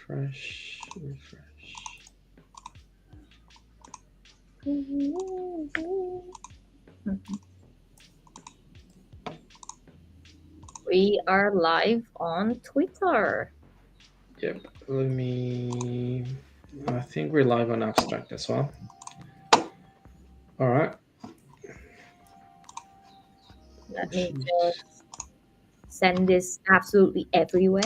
Refresh. We are live on Twitter. Yep. I think we're live on Abstract as well. All right. Let me just send this absolutely everywhere.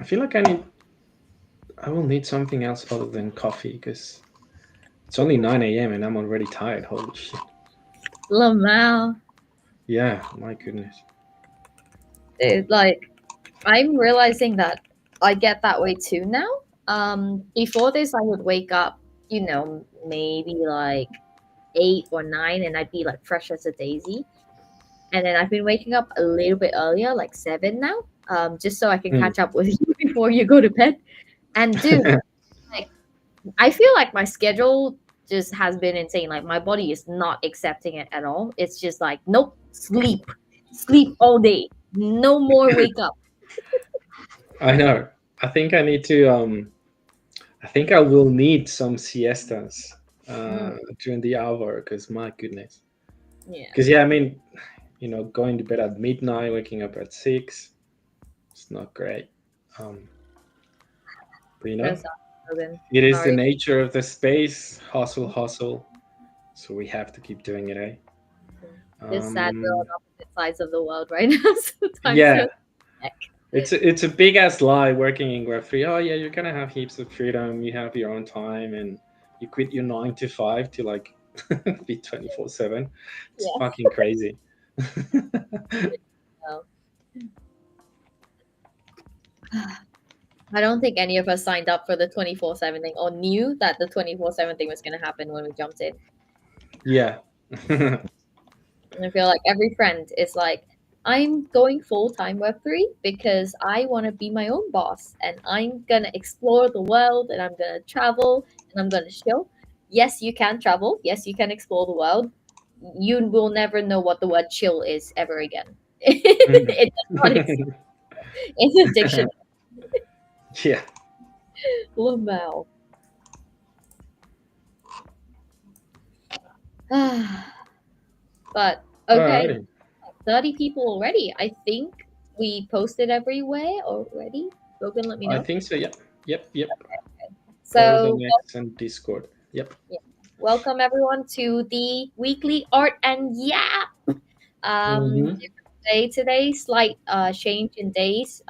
I feel like I will need something else other than coffee because it's only 9 a.m. and I'm already tired. Holy shit. Lamau. Yeah, my goodness. Like, I'm realizing that I get that way too now. Before this, I would wake up, maybe like 8 or 9, and I'd be like fresh as a daisy. And then I've been waking up a little bit earlier, like 7 now, just so I can Mm. catch up with you before you go to bed. And dude, like, I feel like my schedule just has been insane. Like my body is not accepting it at all. It's just like, nope, sleep all day, no more wake up. I know. I think I need to. I think I will need some siestas during the hour because my goodness. Yeah. Because yeah, I mean, going to bed at midnight, waking up at 6, it's not great. Um, but Where's that, Logan? it is the Sorry. nature of the space. Hustle. So we have to keep doing it, eh? Just sad we're on Um, opposite sides of the world right now. So time yeah, zone check. it's a big ass lie working in Web3. Oh yeah, you're gonna have heaps of freedom. You have your own time, and you quit your 9 to 5 to like be 24/7. It's Yeah. fucking crazy. So, I don't think any of us signed up for the 24/7 thing or knew that the 24/7 thing was going to happen when we jumped in. Yeah. And I feel like every friend is like, I'm going full time Web3 because I want to be my own boss and I'm going to explore the world and I'm going to travel and I'm going to chill. Yes, you can travel. Yes, you can explore the world. You will never know what the word chill is ever again. It does not exist in the dictionary. Yeah. Lamau. But okay, Alrighty. 30 people already. I think we posted everywhere already. Logan, let me I know. think so. Yep. Yep. Both So, on X and Discord. Yep. yeah. Welcome everyone to the weekly art and Mm-hmm. different day today. Slight change in days.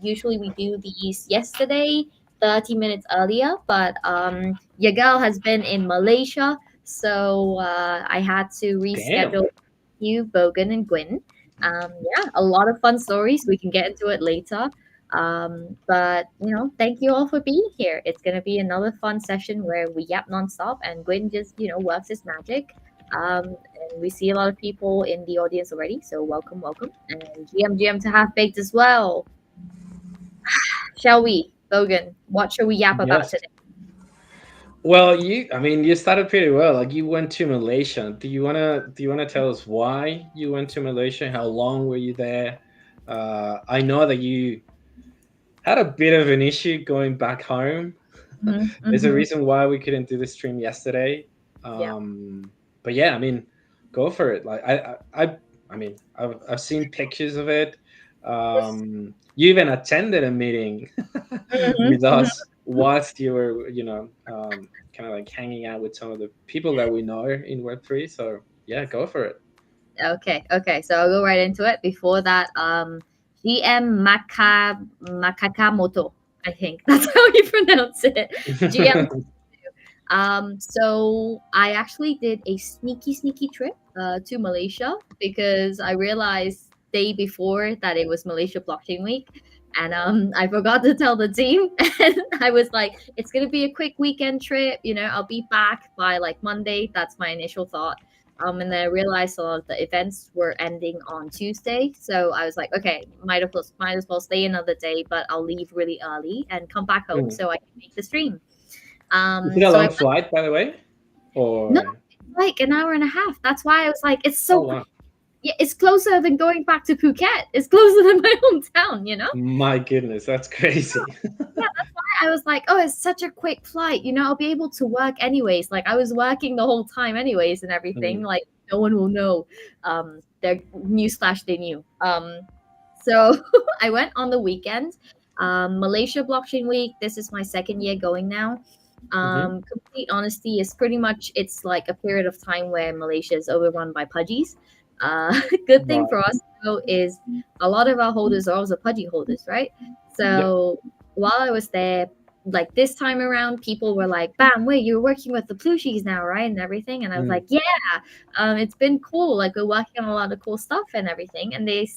Usually we do these yesterday, 30 minutes earlier, but Yagal has been in Malaysia, so I had to Damn. reschedule you, Bogan, and Gwyn. Yeah, a lot of fun stories. We can get into it later. But thank you all for being here. It's gonna be another fun session where we yap nonstop and Gwyn just works his magic. And we see a lot of people in the audience already, so welcome, and GM to have baked as well. Shall we, Bogan? What shall we yap about Yes. today? Well, you started pretty well. Like you went to Malaysia. Do you wanna tell us why you went to Malaysia? How long were you there? I know that you had a bit of an issue going back home. There's a Mm-hmm. reason why we couldn't do the stream yesterday. Yeah. But yeah, go for it. Like I've seen pictures of it. You even attended a meeting Mm-hmm. with us whilst you were, kind of like hanging out with some of the people that we know in Web3. So yeah, go for it. Okay. So I'll go right into it. Before that, GM Makakamoto, I think that's how you pronounce it. GM. So I actually did a sneaky trip to Malaysia because I realized day before that it was Malaysia Blockchain Week. And I forgot to tell the team, and I was like, "It's gonna be a quick weekend trip. I'll be back by like Monday." That's my initial thought. And then I realized a lot of the events were ending on Tuesday, so I was like, "Okay, might as well stay another day, but I'll leave really early and come back home Mm. so I can make the stream." Is it a So I long went. flight, by the way? No, Or like an hour and a half. That's why I was like, it's Oh so wow. yeah, it's closer than going back to Phuket. It's closer than my hometown, you know? My goodness, that's crazy. Yeah, that's why I was like, oh, it's such a quick flight. I'll be able to work anyways. Like I was working the whole time anyways and everything. Mm, Like no one will know. Their newsflash, they knew. So I went on the weekend. Malaysia Blockchain Week. This is my second year going now. mhm. Complete honesty is pretty much it's like a period of time where Malaysia is overrun by pudgies. Good thing Right. for us though is a lot of our holders are also pudgy holders, right? Yep. So while I was there, like this time around, people were like, "Bam, wait, you're working with the Plooshies now, right?" And everything, and I was Mm. like, "Yeah, it's been cool. Like we're working on a lot of cool stuff and everything." And they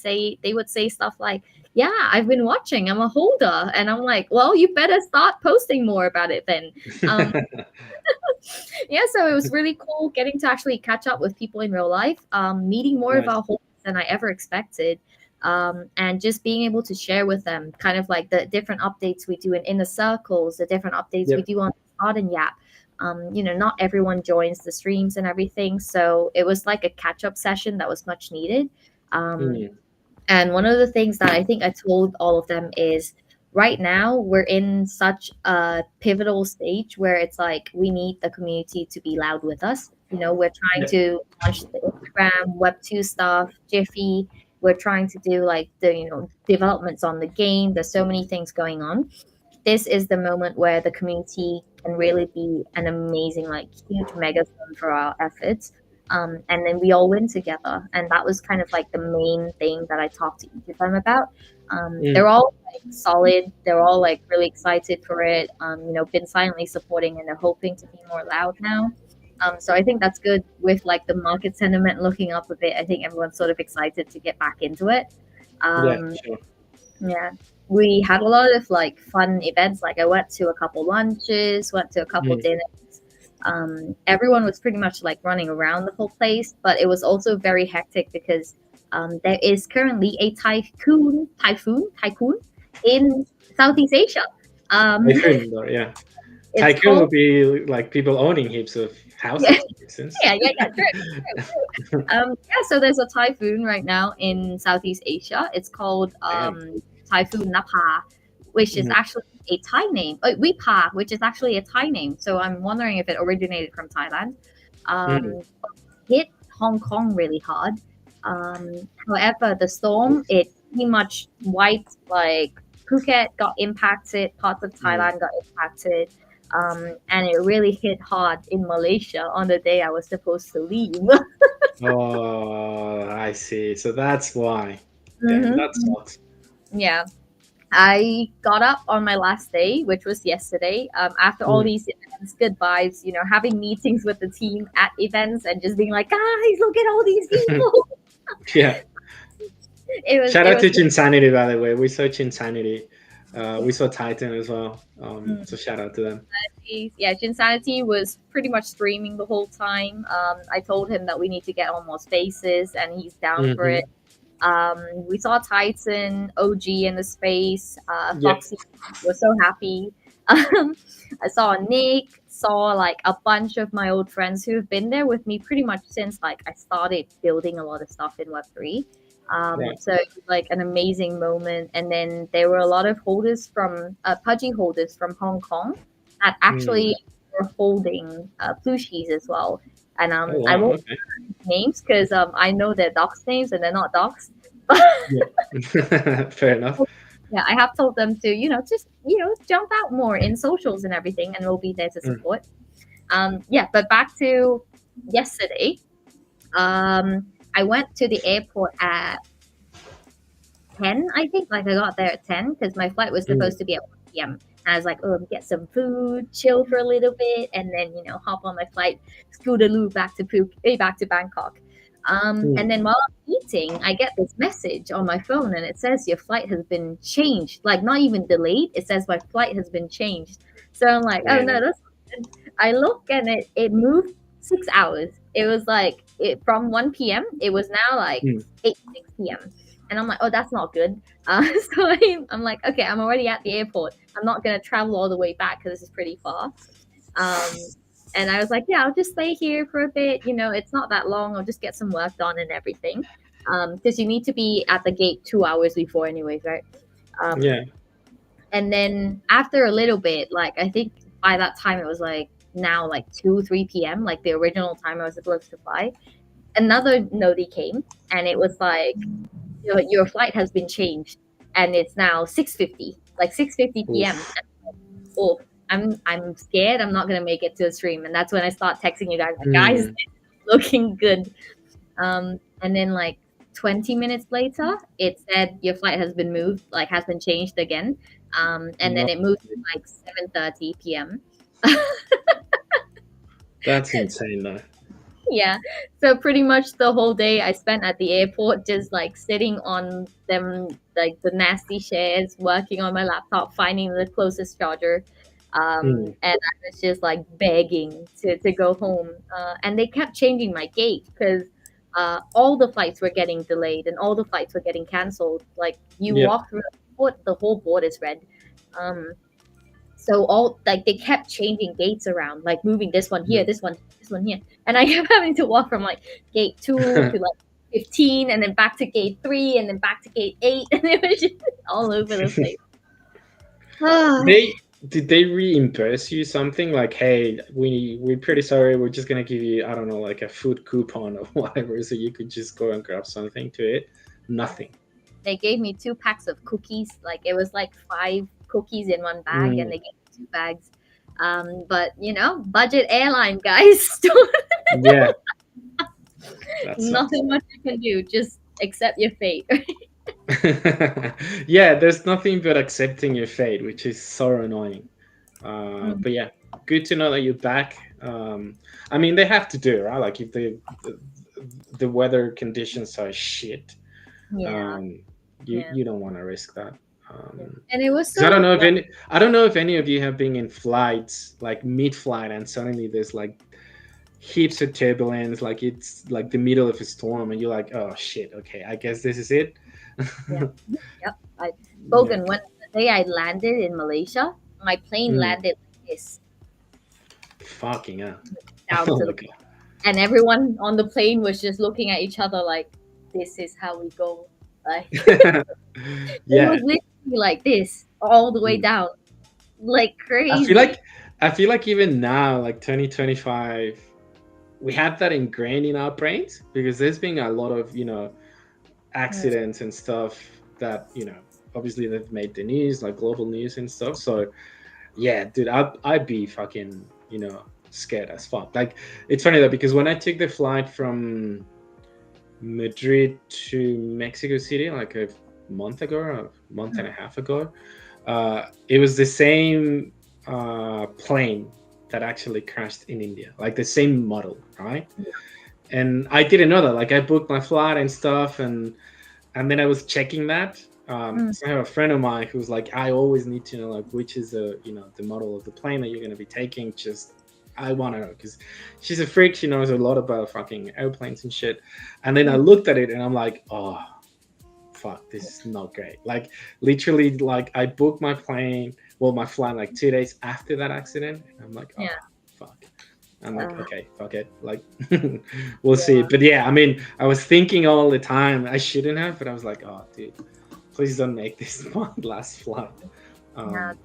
would say stuff like, "Yeah, I've been watching. I'm a holder," and I'm like, "Well, you better start posting more about it then." Um, yeah, so it was really cool getting to actually catch up with people in real life, meeting more of Nice. our holders than I ever expected, and just being able to share with them kind of like the different updates we do in inner circles, the different updates we Yep. do on Discord and Yap. Not everyone joins the streams and everything, so it was like a catch up session that was much needed. Um, Mm. and one of the things that I think I told all of them is right now we're in such a pivotal stage where it's like we need the community to be loud with us. We're trying Yep. to launch the Instagram, Web2 stuff, Jiffy. We're trying to do like the developments on the game. There's so many things going on. This is the moment where the community can really be an amazing, like huge megaphone for our efforts. And then we all win together. And that was kind of like the main thing that I talked to each of them about. They're Mm. all like solid. They're all like really excited for it. Been silently supporting and they're hoping to be more loud now. So I think that's good with like the market sentiment looking up a bit. I think everyone's sort of excited to get back into it. Yeah, Um, sure. yeah. We had a lot of like fun events. Like I went to a couple lunches, went to a couple Mm. dinners. Everyone was pretty much like running around the whole place, but it was also very hectic because there is currently a typhoon in Southeast Asia. Um, Tycoon, though, yeah. it's Tycoon would called be like people owning heaps of yeah, houses, for instance. yeah, true, true. So there's a typhoon right now in Southeast Asia. It's called Damn. Typhoon Napa, which is Mhm. actually a Thai name. Wipa, which is actually a Thai name. So I'm wondering if it originated from Thailand. Mm. Hit Hong Kong really hard. However, the storm it pretty much wiped like Phuket got impacted, parts of Mm. Thailand got impacted. And it really hit hard in Malaysia on the day I was supposed to leave. Oh, I see. So that's why. Damn, that hmm sucks. Yeah. I got up on my last day, which was yesterday. After all Mm. these events, good vibes, having meetings with the team at events and just being like, guys, look at all these people. Yeah. it was, Shout it out was to Chinsanity, by the way. We saw Chinsanity. We saw Titan as well. mm, So shout out to them. yeah, Jinsanity was pretty much streaming the whole time. I told him that we need to get on more spaces, and he's down for it. Hmm. We saw Titan, OG in the space. Yep. Foxy was so happy. I saw Nick, saw like a bunch of my old friends who have been there with me pretty much since like I started building a lot of stuff in Web3. Right. So it was like an amazing moment. And then there were a lot of holders from Pudgy holders from Hong Kong that Mm. actually were holding Plooshies as well. And Oh I wow. won't Okay. names because I know they're docs names and they're not docs. Yep. Fair enough. Yeah, I have told them to, just jump out more in socials and everything, and we'll be there to Mm. support. Yeah, but back to yesterday. I went to the airport at 10, I think. Like I got there at 10 because my flight was Mm. supposed to be at 1 p.m. And I was like, oh, get some food, chill for a little bit, and then hop on my flight, scootaloo back to Bangkok. And Mm. then while I'm eating, I get this message on my phone, and it says your flight has been changed. Like not even delayed. It says my flight has been changed. So I'm like, oh no, Damn. that's. I look and it moved 6 hours. It was like it from 1 p.m. It was now like Mm. 6 p.m. And I'm like, oh, that's not good. So I'm like, okay, I'm already at the airport. I'm not gonna travel all the way back because this is pretty far. Um, And I was like, yeah, I'll just stay here for a bit. It's not that long. I'll just get some work done and everything. Because you need to be at the gate 2 hours before, anyways, right? Um, Yeah. and then after a little bit, like I think by that time it was like now like 2, 3 p.m., like the original time I was supposed to fly. Another noti came, and it was like your flight has been changed, and it's now 6:50, like 6:50 p.m. Oof. Oh, I'm scared. I'm not gonna make it to the stream, and that's when I start texting you guys like, guys, Hmm. looking good. And then like 20 minutes later, it said your flight has been moved, like has been changed again. And No, then it moved to like 7:30 p.m. that's insane, though. Yeah. So pretty much the whole day I spent at the airport just like sitting on them, like the nasty chairs, working on my laptop, finding the closest charger. Hmm. And I was just like begging to go home. And they kept changing my gate because all the flights were getting delayed and all the flights were getting cancelled. Like you Yeah. walk through the airport, the whole board is red. Um, so all like they kept changing gates around, like moving this one here, Hmm. this one here, and I kept having to walk from like gate 2 to like 15, and then back to gate 3, and then back to gate 8, and it was just all over the place. Ah, They did they reimburse you something like, hey, we're pretty sorry, we're just gonna give you, I don't know, like a food coupon or whatever, so you could just go and grab something to it? Nothing. they gave me 2 packs of cookies. Like it was like 5 cookies in one bag, and Mm, they gave me 2 bags. But budget airline guys, yeah, that sucks. nothing much you can do. Just accept your fate. Yeah, there's nothing but accepting your fate, which is so annoying. Mm, But yeah, good to know that you're back. I mean, they have to do it, right? Like if the weather conditions are shit, yeah, um, you yeah, you don't want to risk that. yeah. And it was Because I don't so know if like. any of you have been in flights like mid-flight and suddenly there's like heaps of turbulence, like it's like the middle of a storm, and you're like, oh shit, okay, I guess this is it. Yeah. Yep. Yeah. Spoken, when the day I landed in Malaysia, my plane Mm. landed like this Fucking hell. down Oh to my the floor. And everyone on the plane was just looking at each other like, this is how we go. Like, it god. was Yeah. literally like this all the way Mm. down. Like I feel crazy. like I feel like even now, like 2025, we had that ingrained in our brains because there's been a lot of, Mm, accidents and stuff that, obviously they've made the news, like global news and stuff. So yeah, dude, I'd be fucking, scared as fuck. Like it's funny though, because when I took the flight from Madrid to Mexico City like a month ago, or a month and mm, a half ago, it was the same plane that actually crashed in India, like the same model, right? And I didn't know that. Like I booked my flight and stuff, and then I was checking that. mm, So I have a friend of mine who's like, I always need to know like which is the model of the plane that you're going to be taking. Just I want to know because she's a freak. She knows a lot about fucking airplanes and shit. And then I mm. looked at it and I'm like, oh fuck, this is not great. Like literally, like I booked my plane, well, my flight like 2 days after that accident, and I'm like, oh Yeah. fuck. I'm like, Uh, okay, fuck it. Like, we'll see. yeah. But yeah, I mean, I was thinking all the time. I shouldn't have, but I was like, oh, dude, please don't make this my last flight. Yeah. Um,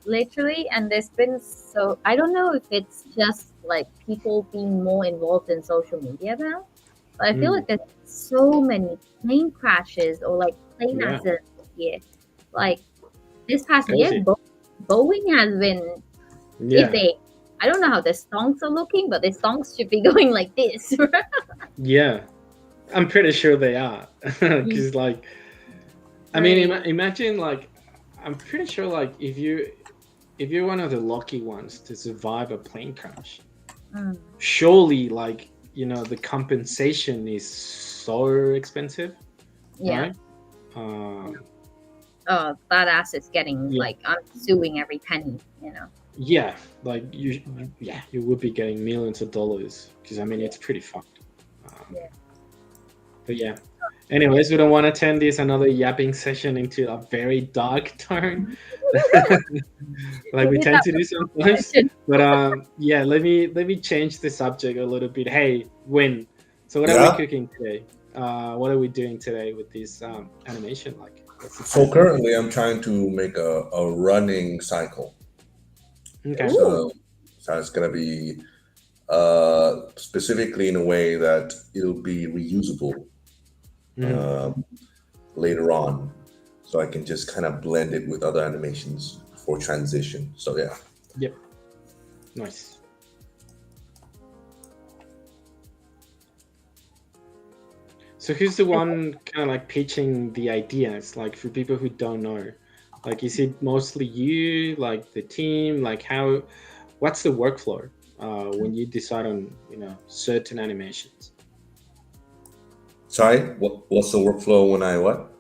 Literally, and there's been so I don't know if it's just like people being more involved in social media now, but I feel mm, like there's so many plane crashes or like plane yeah, accidents this year. Like this past year, crazy. Boeing has been, if Yeah, they, I don't know how the stonks are looking, but the stonks should be going like this. yeah. I'm pretty sure they are, because like, I mean, Crazy. imagine like, I'm pretty sure like if you're one of the lucky ones to survive a plane crash, Mm, surely like the compensation is so expensive, yeah. right? Um, Oh, that ass is getting yeah, like, I'm suing every penny. yeah, like yeah, you would be getting millions of dollars because I mean Yeah. it's pretty fucked. Um, Yeah. but yeah, Anyways, we don't want to turn this another yapping session into a very dark tone, like We we did tend that to with do sometimes. fashion. But yeah, let me change the subject a little bit. Hey, Win. So what are we Yeah. cooking today? What are we doing today with this animation? Like, what's the So plan? currently, I'm trying to make a running cycle. Okay, Okay. Ooh. so it's gonna be specifically in a way that it'll be reusable Hmm. later on, so I can just kind of blend it with other animations for transition. So yeah. Yep. Nice. So who's the one kind of like pitching the ideas? Like for people who don't know, like is it mostly you, like the team? Like how? What's the workflow when you decide on certain animations? Sorry, what's the workflow when I what?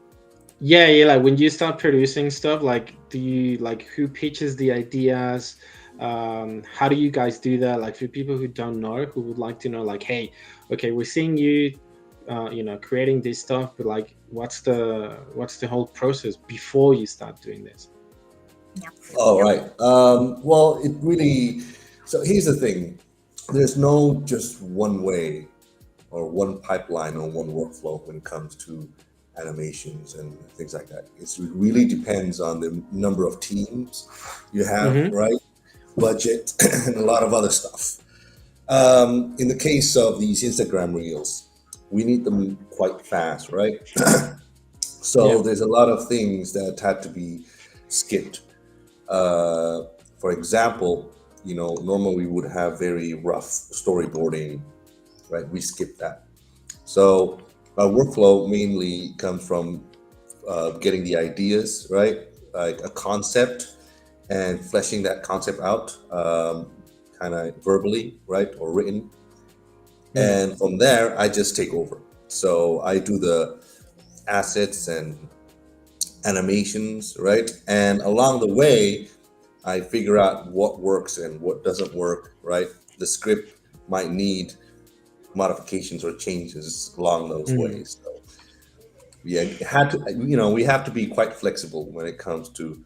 Yeah, yeah. Like when you start producing stuff, like do you like who pitches the ideas? How do you guys do that? Like for people who don't know, who would like to know, like, hey, okay, we're seeing you, creating this stuff, but like, what's the whole process before you start doing this? Yeah. All right. Well, it really. So here's the thing. There's no just one way or one pipeline or one workflow when it comes to animations and things like that. It really depends on the number of teams you have, Mm-hmm. right? Budget and a lot of other stuff. In the case of these Instagram reels, we need them quite fast, right? So Yeah. there's a lot of things that had to be skipped. Uh, for example, normally we would have very rough storyboarding, right? We skip that. So our workflow mainly comes from getting the ideas, right? Like a concept and fleshing that concept out, kind of verbally, right? Or written. Mm. And from there, I just take over. So I do the assets and animations, right? And along the way, I figure out what works and what doesn't work, right? The script might need modifications or changes along those Mm. ways. So yeah, it had to, we have to be quite flexible when it comes to,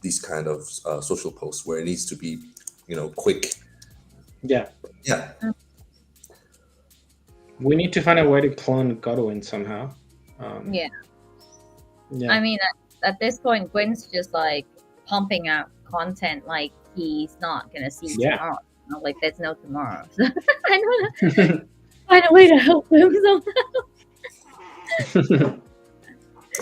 these kind of social posts where it needs to be, quick. Yeah. Yeah. We need to find a way to clone Godwin somehow. Um, Yeah. I yeah. mean, at this point, Gwen's just like pumping out content like he's not gonna see Yeah. tomorrow. Like there's no tomorrow. So I don't find a way to help him. So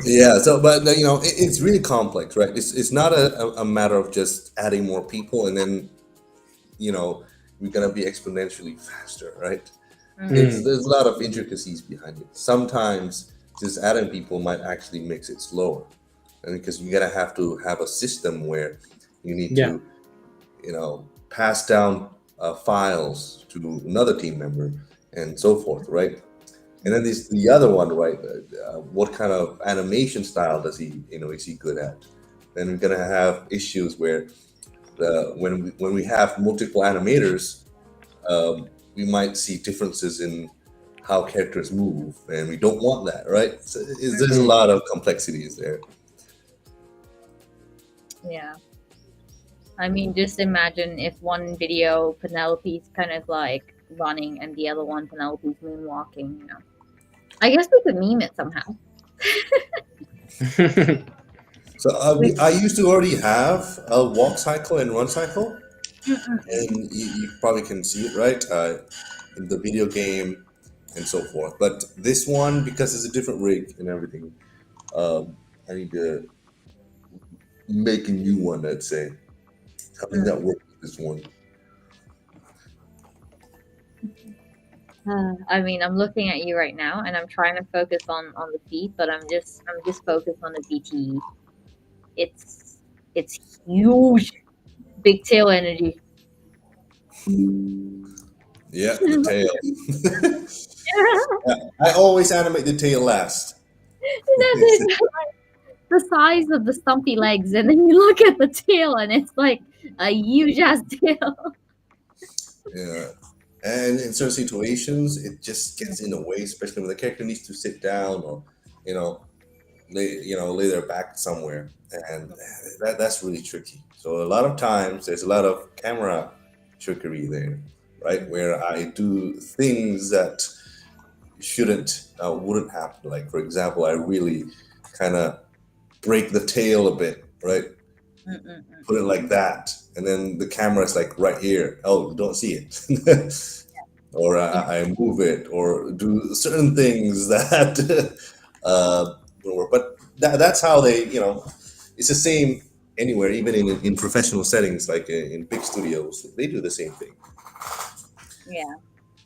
Yeah. So, but it's really complex, right? It's not a matter of just adding more people and then, you know, we're going to be exponentially faster, right? mm, Mm. There's a lot of intricacies behind it. Sometimes just adding people might actually makes it slower, and because you're gonna have to have a system where you need Yeah. to, pass down files to another team member and so forth, right? And then this the other one, right? What kind of animation style does he, is he good at? Then we're gonna have issues where when we have multiple animators, we might see differences in how characters move, and we don't want that, right? So there's a Mm. lot of complexities there. yeah. I mean, just imagine if one video Penelope's kind of like running and the other one Penelope's moonwalking. I guess we could meme it somehow. So We, I used to already have a walk cycle and run cycle, mm-mm. and you probably can see it, right, in the video game and so forth. But this one, because it's a different rig and everything, I need to make a new one. Let's say something that works with this one. I mean, I'm looking at you right now, and I'm trying to focus on the feet, but I'm just focused on the BTE. It's huge, big tail energy. Yeah, the tail. Yeah, I always animate the tail last. There's the size of the stumpy legs, and then you look at the tail, and it's like a huge ass tail. Yeah. And in certain situations, it just gets in the way, especially when the character needs to sit down or, you know, lay their back somewhere, and that's really tricky. So a lot of times, there's a lot of camera trickery there, right? Where I do things that shouldn't wouldn't happen. Like for example, I really kind of break the tail a bit, right? Mm-mm-mm. Put it like that, and then the camera is like right here. Oh, you don't see it. Or Yeah. I move it, or do certain things that don't work. But that's how they, it's the same anywhere, even in professional settings, like in big studios, they do the same thing. Yeah.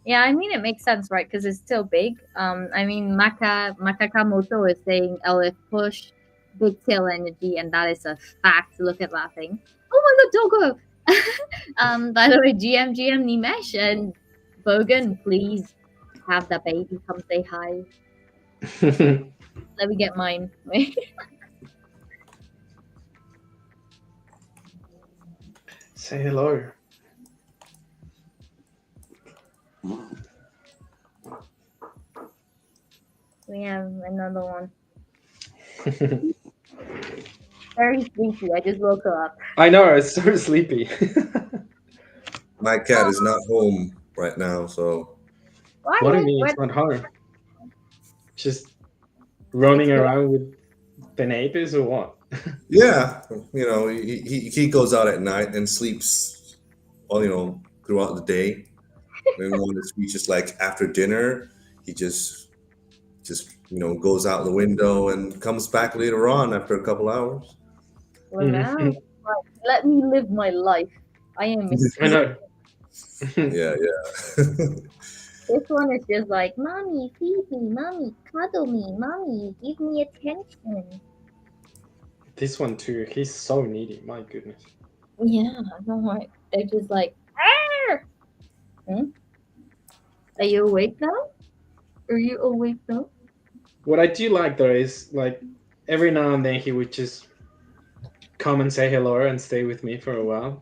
Yeah, I mean it makes sense, right? Because it's still big. I mean Makakamoto is saying LF push, big tail energy, and that is a fact. Look at that thing. Oh my god, Doggo! By the way, GM Nimesh and Bogan, please have the baby come say hi. Let me get mine. Say hello. We have another one. Very sleepy. I just woke her up. I know, it's so sleepy. My cat is not home right now, so What do you Why? mean Where? it's not home? Just It's running good. around with the neighbors or what? yeah, he goes out at night and sleeps, all throughout the day. Then when it's reaches like after dinner, he just goes out the window and comes back later on after a couple hours. Well, now, Mhm. let me live my life. I am a I sweet. know. Yeah, yeah. This one is just like, mommy, feed me, mommy, cuddle me, mommy, give me attention. This one too. He's so needy. My goodness. Yeah, I don't like. They're just like, ah! Hmm? Are you awake now? Are you awake now? What I do like though is like every now and then he would just come and say hello and stay with me for a while.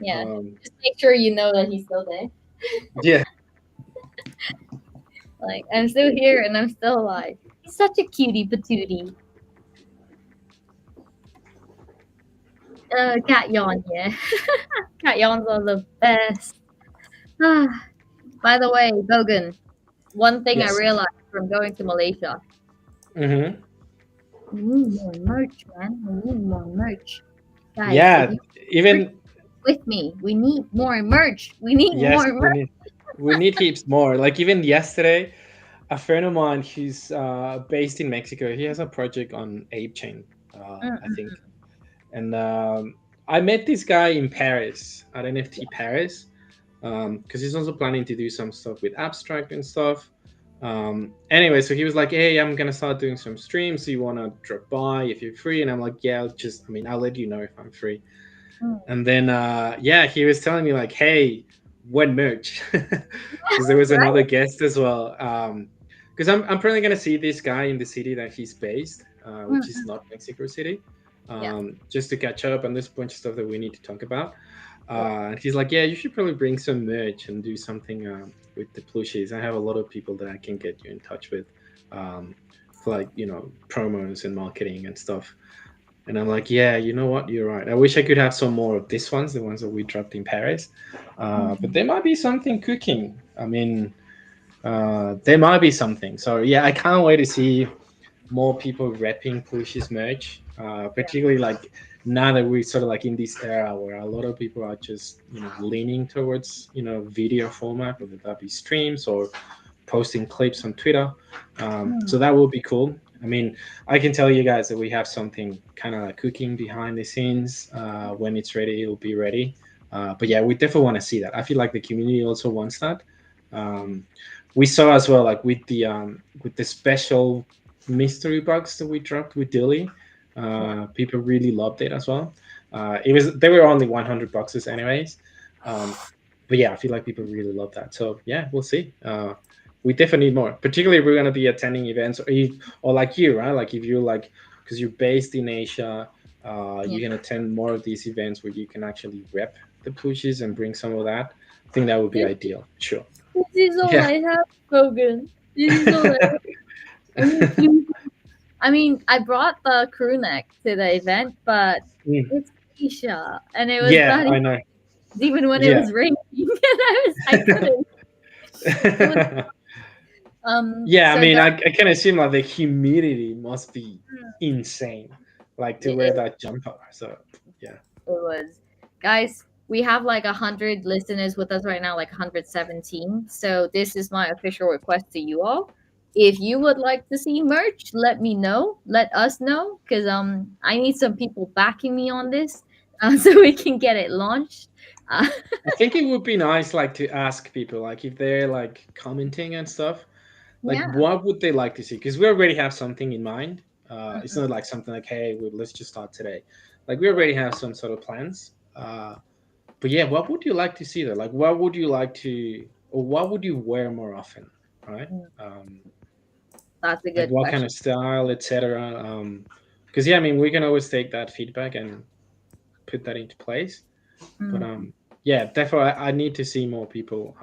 Yeah. Um, Just make sure you know that he's still there. yeah, Like, I'm still here and I'm still alive. He's such a cutie patootie. Cat yawn, yeah. Cat yawns are the best. By the way, Bogan, one thing I yes. realized from going to Malaysia, Hmm. we need more merch, man. We need more merch. Guys, if Yeah, you merch even with me, we need more merch. We need yes, more merch. we need heaps more. Like even yesterday, a friend of mine who's based in Mexico, he has a project on Ape Chain, I think, Mm-mm. and I met this guy in Paris at NFT Paris because he's also planning to do some stuff with abstract and stuff. Anyway, so he was like, "Hey, I'm gonna start doing some streams. Do you wanna drop by if you're free?" And I'm like, "Yeah, I mean, I'll let you know if I'm free." Mm. And then, yeah, he was telling me like, "Hey, when merch?" Because there was Right? another guest as well. Because I'm probably gonna see this guy in the city that he's based, which is Mm-mm. not Mexico City, Yeah. just to catch up. And there's a bunch of stuff that we need to talk about. Yeah. And he's like, "Yeah, you should probably bring some merch and do something with the plushies. I have a lot of people that I can get you in touch with, um, for like promos and marketing and stuff." And I'm like, "Yeah, you know what? You're right. I wish I could have some more of these ones, the ones that we dropped in Paris. But Mm-hmm. there might be something cooking. I mean, there might be something. So yeah, I can't wait to see more people repping Plooshies merch, Yeah. particularly like now that we're sort of like in this era where a lot of people are just leaning towards video format, whether that be streams or posting clips on Twitter. Mm. So that will be cool. I mean, I can tell you guys that we have something kind of like cooking behind the scenes. When it's ready, it'll be ready. But yeah, we definitely want to see that. I feel like the community also wants that. Um, we saw as well, like with the special mystery box that we dropped with Dilly. Yeah. People really loved it as well. It was They were only 100 boxes anyways. Um, but yeah, I feel like people really love that. So yeah, we'll see. We definitely need more, particularly if we're going to be attending events or like you, right? Like if you're like, because you're based in Asia, Yeah. You can attend more of these events where you can actually rep the Plooshies and bring some of that. I think that would be This, ideal. Sure. this is all Yeah. I have, Hogan. This is all I have. I mean, please. I mean, I brought the crew neck to the event, but Mm. it's Asia, and it was Yeah, bloody I know. even when it Yeah. was raining, and I couldn't. It was Yeah, I so mean, guys. I can assume like the humidity must be insane, like to wear It, that jumper. So, yeah. it was, guys. We have like 100 listeners with us right now, like 117. So this is my official request to you all. If you would like to see merch, let me know. Let us know, because I need some people backing me on this, so we can get it launched. Uh, I think it would be nice, like, to ask people, like, if they're like commenting and stuff, like, yeah. what would they like to see? Because we already have something in mind. It's Mm-mm. not like something like, hey, let's just start today. Like, we Yeah. already have some sort of plans. But yeah, what would you like to see there? Like, what would you like to, or what would you wear more often, right? Mm, Um, that's a like, good what kind question. of style, etc. Because yeah, I mean, we can always take that feedback and put that into place. But Mm, yeah, definitely, I need to see more people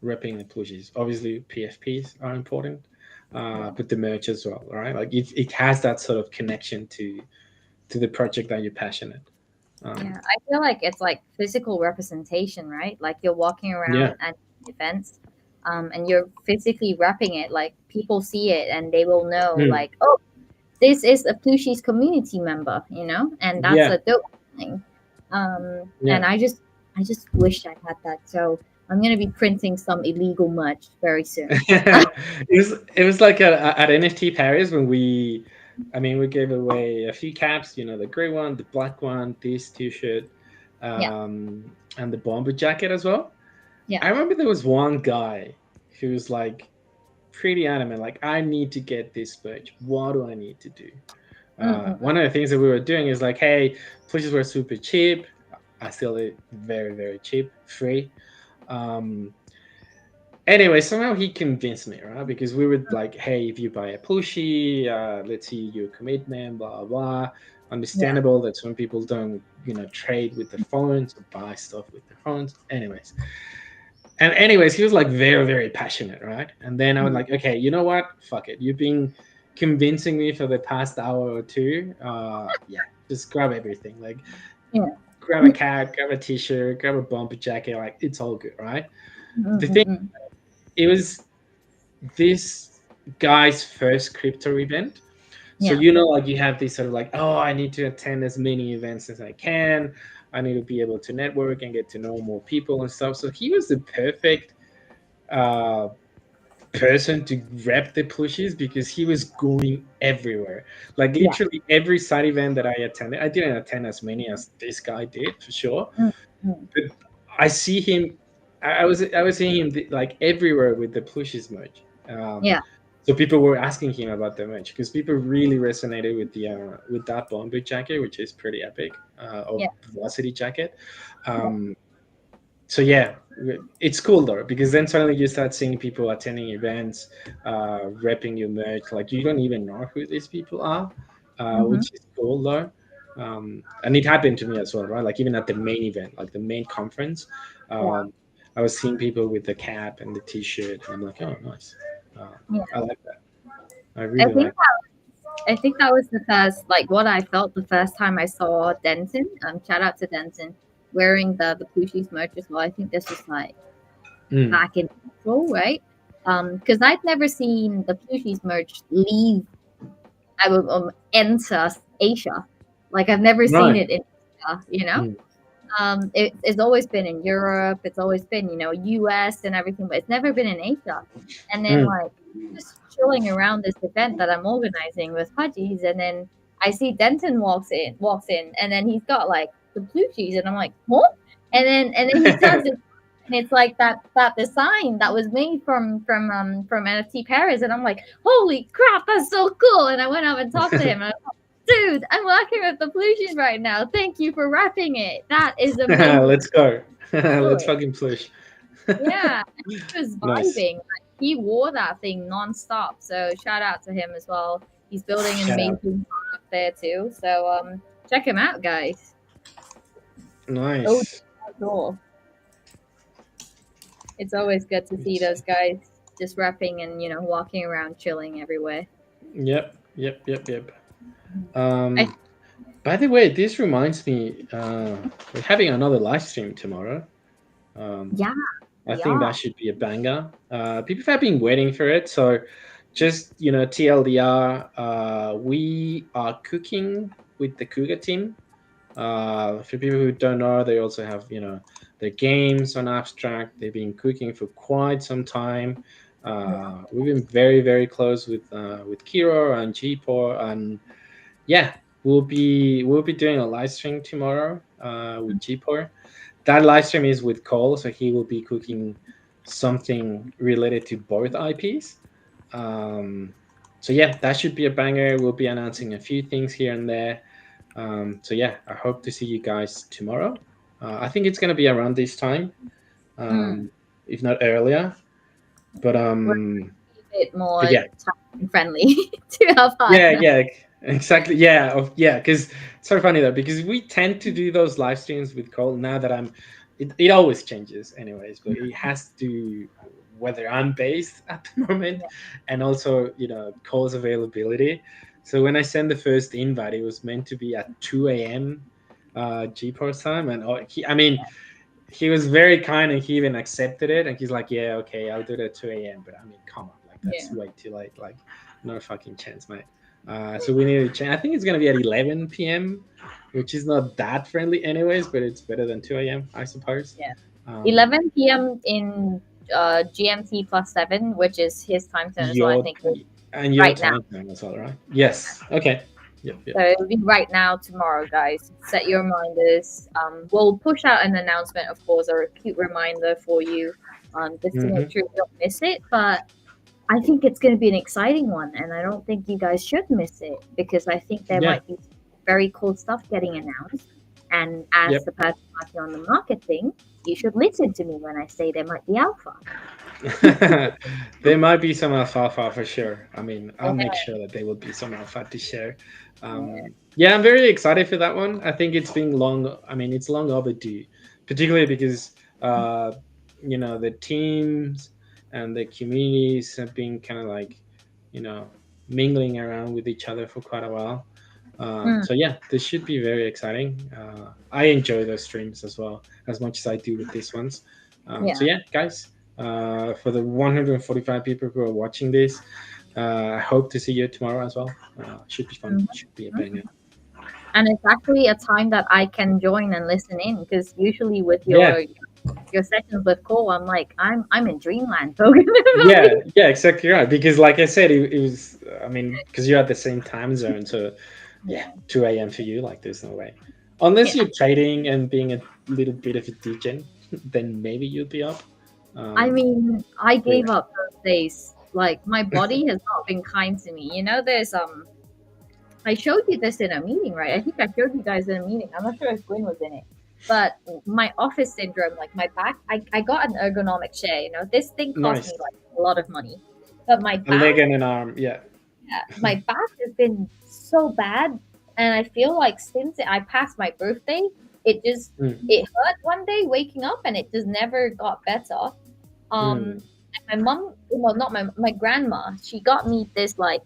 repping the plushies. Obviously, PFPs are important, yeah. but the merch as well, right? Like it has that sort of connection to the project that you're passionate. Yeah, Um, I feel like it's like physical representation, right? Like you're walking yeah, around at events, and you're physically repping it. Like people see it and they will know, mm, like, oh, this is a Plooshies community member, and that's yeah, a dope thing. And yeah. I just wish I had that. So I'm gonna be printing some illegal merch very soon. It was like at NFT Paris when I mean, we gave away a few caps. The gray one, the black one, this T-shirt, Yeah, and the bomber jacket as well. yeah. I remember there was one guy who was like pretty adamant, like, I need to get this merch. What do I need to do? Mm-mm-mm. One of the things that we were doing is like, hey, plushes were super cheap. I still very, very cheap, free. Um, anyway, somehow he convinced me, right? Because we were like, hey, if you buy a plushie, let's see your commitment, blah, blah. Yeah, Understandable that some people don't, trade with their phones or buy stuff with their phones. Anyways, he was like very, very passionate, right? And then I was mm, like, okay, you know what? Fuck it. You've been convincing me for the past hour or two. Yeah, just grab everything. Like, yeah. grab a cap, grab a t-shirt, grab a bumper jacket. Like, it's all good, right? The thing, Mm-mm-mm. it was this guy's first crypto event. So, Yeah, like, you have this sort of like, oh, I need to attend as many events as I can. I need to be able to network and get to know more people and stuff. So he was the perfect uh person to rep the pushes because he was going everywhere. Like, yeah. literally every side event that I attended, I didn't attend as many as this guy did for sure, Mm-mm. but I see him. I was seeing him like everywhere with the pushes merch. Yeah, So people were asking him about the merch because people really resonated with that bomber jacket, which is pretty epic, or yeah, velocity jacket. yeah. Um, so yeah, it's cool though because then suddenly you start seeing people attending events, repping your merch. Like, you don't even know who these people are, Mm-hmm. which is cool though. And it happened to me as well, right? Like, even at the main event, like the main conference, Yeah, um, I was seeing people with the cap and the t-shirt, and I'm like, oh, nice. Uh, yeah. I like that. I I really think like. I think that was the first, like, what I felt the first time I saw Denton. Shout out to Denton wearing the Plooshies merch as well. I think this was like Mm, back in April, right? Because I'd never seen the Plooshies merch leave. I would enter Asia. Like I've never seen right. it in Asia, Mm, it's always been in Europe, it's always been, US and everything, but it's never been in Asia. And then mm. like just chilling around this event that I'm organizing with Pudgies, and then I see Denton walks in, and then he's got like the Plooshies, and I'm like, what? And then he turns it, and it's like that design that was made from NFT Paris, and I'm like, holy crap, that's so cool! And I went up and talked to him, and dude, I'm working with the Plooshies right now. Thank you for wrapping it. That is amazing. Let's go. Do Let's it. fucking push. Yeah. And he was Nice. vibing. Like, he wore that thing nonstop. So shout out to him as well. He's building an Shout out. amazing product there too. So check him out, guys. Oh, Nice. cool. It's always good to see those guys just rapping and walking around, chilling everywhere. Yep, yep, yep, yep. I By the way, this reminds me, we're having another live stream tomorrow. Um, Yeah, I we think are. that should be a banger. People have been waiting for it, so just TLDR, we are cooking with the Cougar team. For people who don't know, they also have their games on Abstract. They've been cooking for quite some time. We've been very very close with Kiro and Gpor, and yeah, we'll be doing a live stream tomorrow with Gpor. That live stream is with Cole, so he will be cooking something related to both IPs. Um, so yeah, that should be a banger. We'll be announcing a few things here and there. So yeah, I hope to see you guys tomorrow. I think it's gonna be around this time, Mm. if not earlier. But We're a bit but more yeah, time friendly to our yeah, partner. yeah, exactly. Yeah, yeah. Because it's so funny though, because we tend to do those live streams with Cole. Now that it always changes, anyways. But it has to whether I'm based at the moment, and also Cole's availability. So when I sent the first invite, it was meant to be at 2 a.m. GPO's time, and I mean, he was very kind and he even accepted it, and he's like, yeah, okay, I'll do it at 2 a.m. But I mean, come on, like Yeah. that's way too late. Like, no fucking chance, mate. So we need to change. I think it's gonna be at 11 p.m., which is not that friendly, anyways, but it's better than 2 a.m., I suppose. Yeah. Um, 11 p.m. in GMT plus 7, which is his time zone as well. I your think and your right now. time zone as well, right? Yes. Okay. Yep. Yep. So it'll be right now, tomorrow, guys. Set your reminders. We'll push out an announcement, of course, or a cute reminder for you, just to make Mhm. sure you don't miss it. But I think it's going to be an exciting one, and I don't think you guys should miss it because I think there Yeah. might be very cool stuff getting announced. And as Yep. the person working on the marketing, you should listen to me when I say there might be alpha. There might be some alfalfa for sure. I mean, I'll Yeah, make sure that there will be some alpha to share. yeah. Yeah, I'm very excited for that one. I think it's been long. I mean, it's long overdue, particularly because the teams and the communities have been kind of like you know mingling around with each other for quite a while. Mm, So yeah, this should be very exciting. I enjoy those streams as well as much as I do with these ones. So yeah. yeah, guys, for the 145 people who are watching this, I hope to see you tomorrow as well. Should be fun. Mhm. Should be a banger. And it's actually a time that I can join and listen in because usually with Yeah, your sessions with Cole, I'm like I'm in dreamland talking about yeah, it. yeah, exactly right. Because like I said, it was. I mean, because you're at the same time zone, so yeah, Yeah, 2 a.m. for you, like there's no way. Unless yeah. you're trading and being a little bit of a degen, then maybe you'll be up. I Um, mean, I but gave up those days. Like my body has not been kind to me. There's I showed you this in a meeting, right? I think I showed you guys in a meeting. I'm not sure if Gwen was in it. But my office syndrome, like my back, I got an ergonomic chair. This thing cost nice. me like a lot of money. But my A leg back, and an arm. Yeah. my back has been so bad. And I feel like since I passed my birthday, Mm, it hurt one day waking up and it just never got better. mm, And my mom, well, not my grandma, she got me this like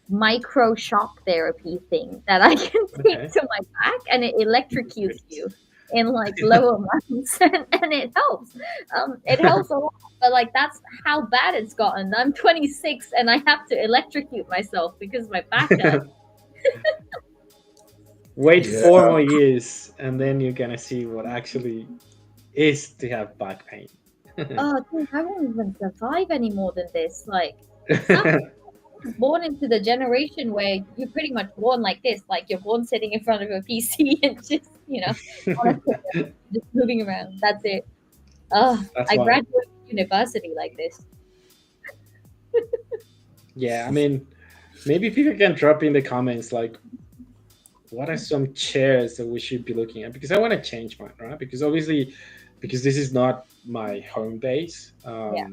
micro shock therapy thing that I can take okay. to my back and it electrocutes you in like low amounts and it helps. It helps a lot. But like that's how bad it's gotten. I'm 26 and I have to electrocute myself because my back hurts. Wait Yeah, 4 more years, and then you're gonna see what actually is to have back pain. Oh, dude, I won't even survive any more than this. Like, some was born into the generation where you're pretty much born like this. Like, you're born sitting in front of a PC and just, on a chair, just moving around. That's it. Oh, That's I why. graduated university like this. Yeah, I mean, maybe people can drop in the comments like, what are some chairs that we should be looking at? Because I want to change mine, right? Because obviously, because this is not my home base. Yeah.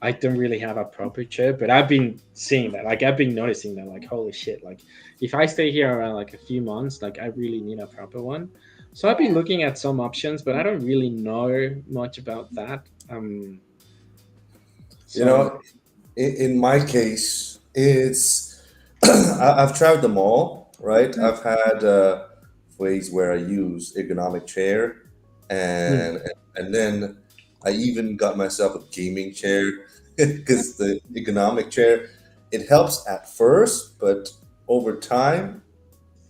I don't really have a proper chair, but I've been seeing that. Like I've been noticing that. Like holy shit! Like if I stay here around like a few months, like I really need a proper one. So I've been Yeah. looking at some options, but I don't really know much about that. You So know, in my case, it's I've tried them all, right? Mm, I've had ways where I use ergonomic chair, mm, and and then I even got myself a gaming chair mm. because the ergonomic chair, it helps at first, but over time,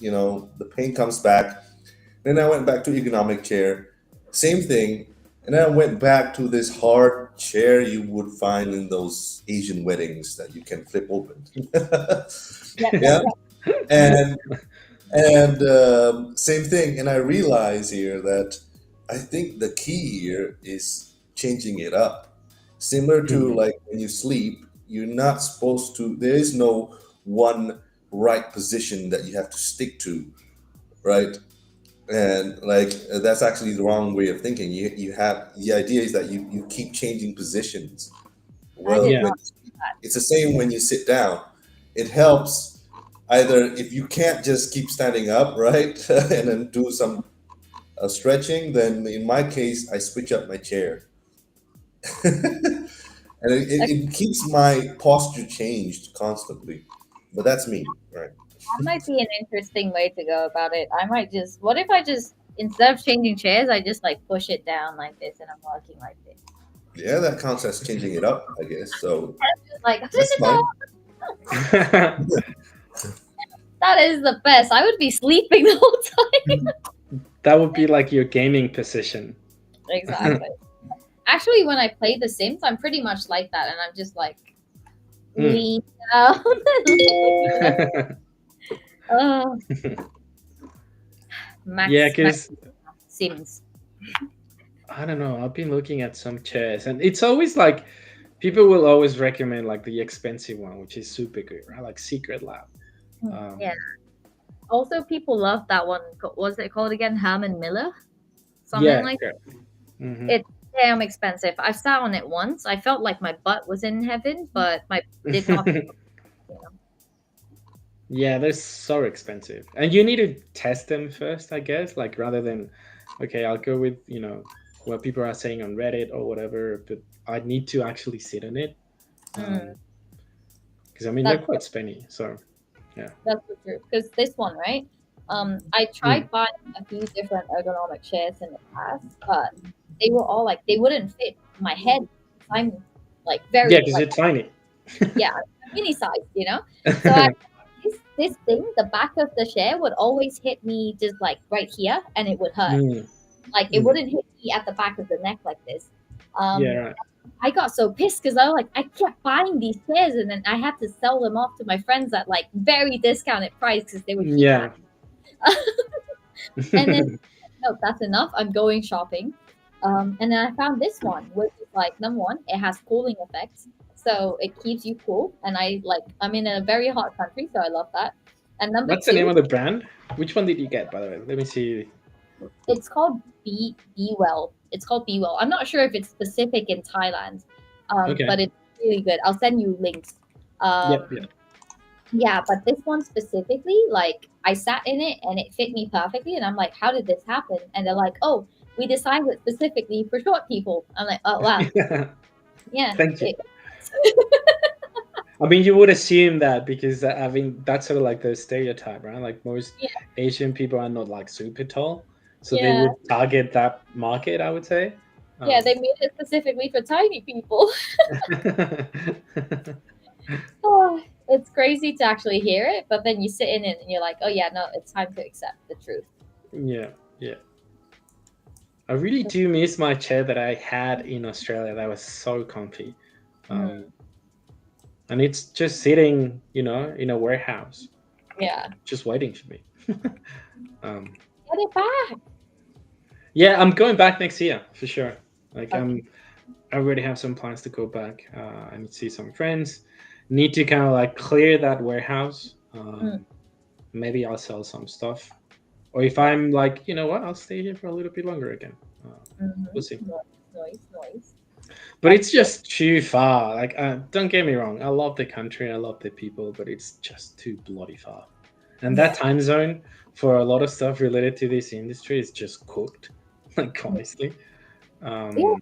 the pain comes back. Then I went back to ergonomic chair, same thing. And then I went back to this hard chair you would find in those Asian weddings that you can flip open. Yep, yep, Yeah, yep. and same thing. And I realize here that I think the key here is changing it up. Similar to mhm, like when you sleep, you're not supposed to. There is no one right position that you have to stick to, right? And like that's actually the wrong way of thinking. You have the idea is that you keep changing positions. I Well, did yeah, when not do that. it's the same when you sit down, it helps either if you can't just keep standing up, right, and then do some stretching. Then in my case, I switch up my chair, and Like, it keeps my posture changed constantly. But that's me, right? that might be an interesting way to go about it. I might just, what if I just, instead of changing chairs, I just like push it down like this and I'm walking like this. Yeah, that counts as changing it up, I guess. So Just like, that's fine. that is the best. I would be sleeping the whole time. that would be like your gaming position. Exactly. Actually, when I play The Sims, I'm pretty much like that, and I'm just like Mm. lean down. Oh, Yeah, Max because Sims. I don't know. I've been looking at some chairs, and it's always like people will always recommend like the expensive one, which is super good, right? Like Secret Lab. Yeah. Um, Also, people love that one. What's it called again? Herman Miller, something yeah, like. correct. Hmm. It's damn expensive. I sat on it once. I felt like my butt was in heaven, but my did not. You know. Yeah, they're so expensive, and you need to test them first, I guess. Like rather than, okay, I'll go with what people are saying on Reddit or whatever, but I need to actually sit in it. Mm, Because I mean they're that's quite spenny. So yeah. that's for true. Because this one, right? I Mm. tried buying a few different ergonomic chairs in the past, but they were all like they wouldn't fit my head. I'm like Yeah, very because like you're tiny. yeah, I'm mini sized, you know. So this thing, the back of the chair would always hit me just like right here, and it would hurt. Mm, Like it mm. wouldn't hit me at the back of the neck like this. Yeah, Um, right. I got so pissed because I was like, I kept buying these chairs, and then I had to sell them off to my friends at like very discounted price because they would keep having. Yeah. And then no, that's enough. I'm going shopping. And then I found this one, which is like number one, it has cooling effects, so it keeps you cool. And I'm in a very hot country, so I love that. And number What's the name two, of the brand? Which one did you get, by the way? Let me see. it's called Be Well. It's called Be Well. I'm not sure if it's specific in Thailand, Okay. but it's really good. I'll send you links. Yep. Yep. Yeah, but this one specifically, like I sat in it and it fit me perfectly, and I'm like, how did this happen? And they're like, oh, we designed it specifically for short people. I'm like, oh wow, yeah. Thank you. I mean, you would assume that because I mean that's sort of like the stereotype, right? Like most Yeah, Asian people are not like super tall, so they yeah, would target that market. I would say. yeah. Um, They made it specifically for tiny people. Oh, it's crazy to actually hear it, but then you sit in it and you're like, oh yeah, no, it's time to accept the truth. yeah. Yeah. I really do miss my chair that I had in Australia. That was so comfy. Mm, Um, and it's just sitting, in a warehouse, yeah, just waiting for me. um, get it back. yeah, I'm going back next year for sure. Like Okay. I already have some plans to go back. I need to see some friends. Need to kind of like clear that warehouse. Mm, Maybe I'll sell some stuff, or if I'm like, you know what, I'll stay here for a little bit longer again. We'll see. Noise, noise, noise. But it's just too far. Like, don't get me wrong, I love the country, I love the people, but it's just too bloody far. And that time zone for a lot of stuff related to this industry is just cooked. Like, honestly, Yeah, um,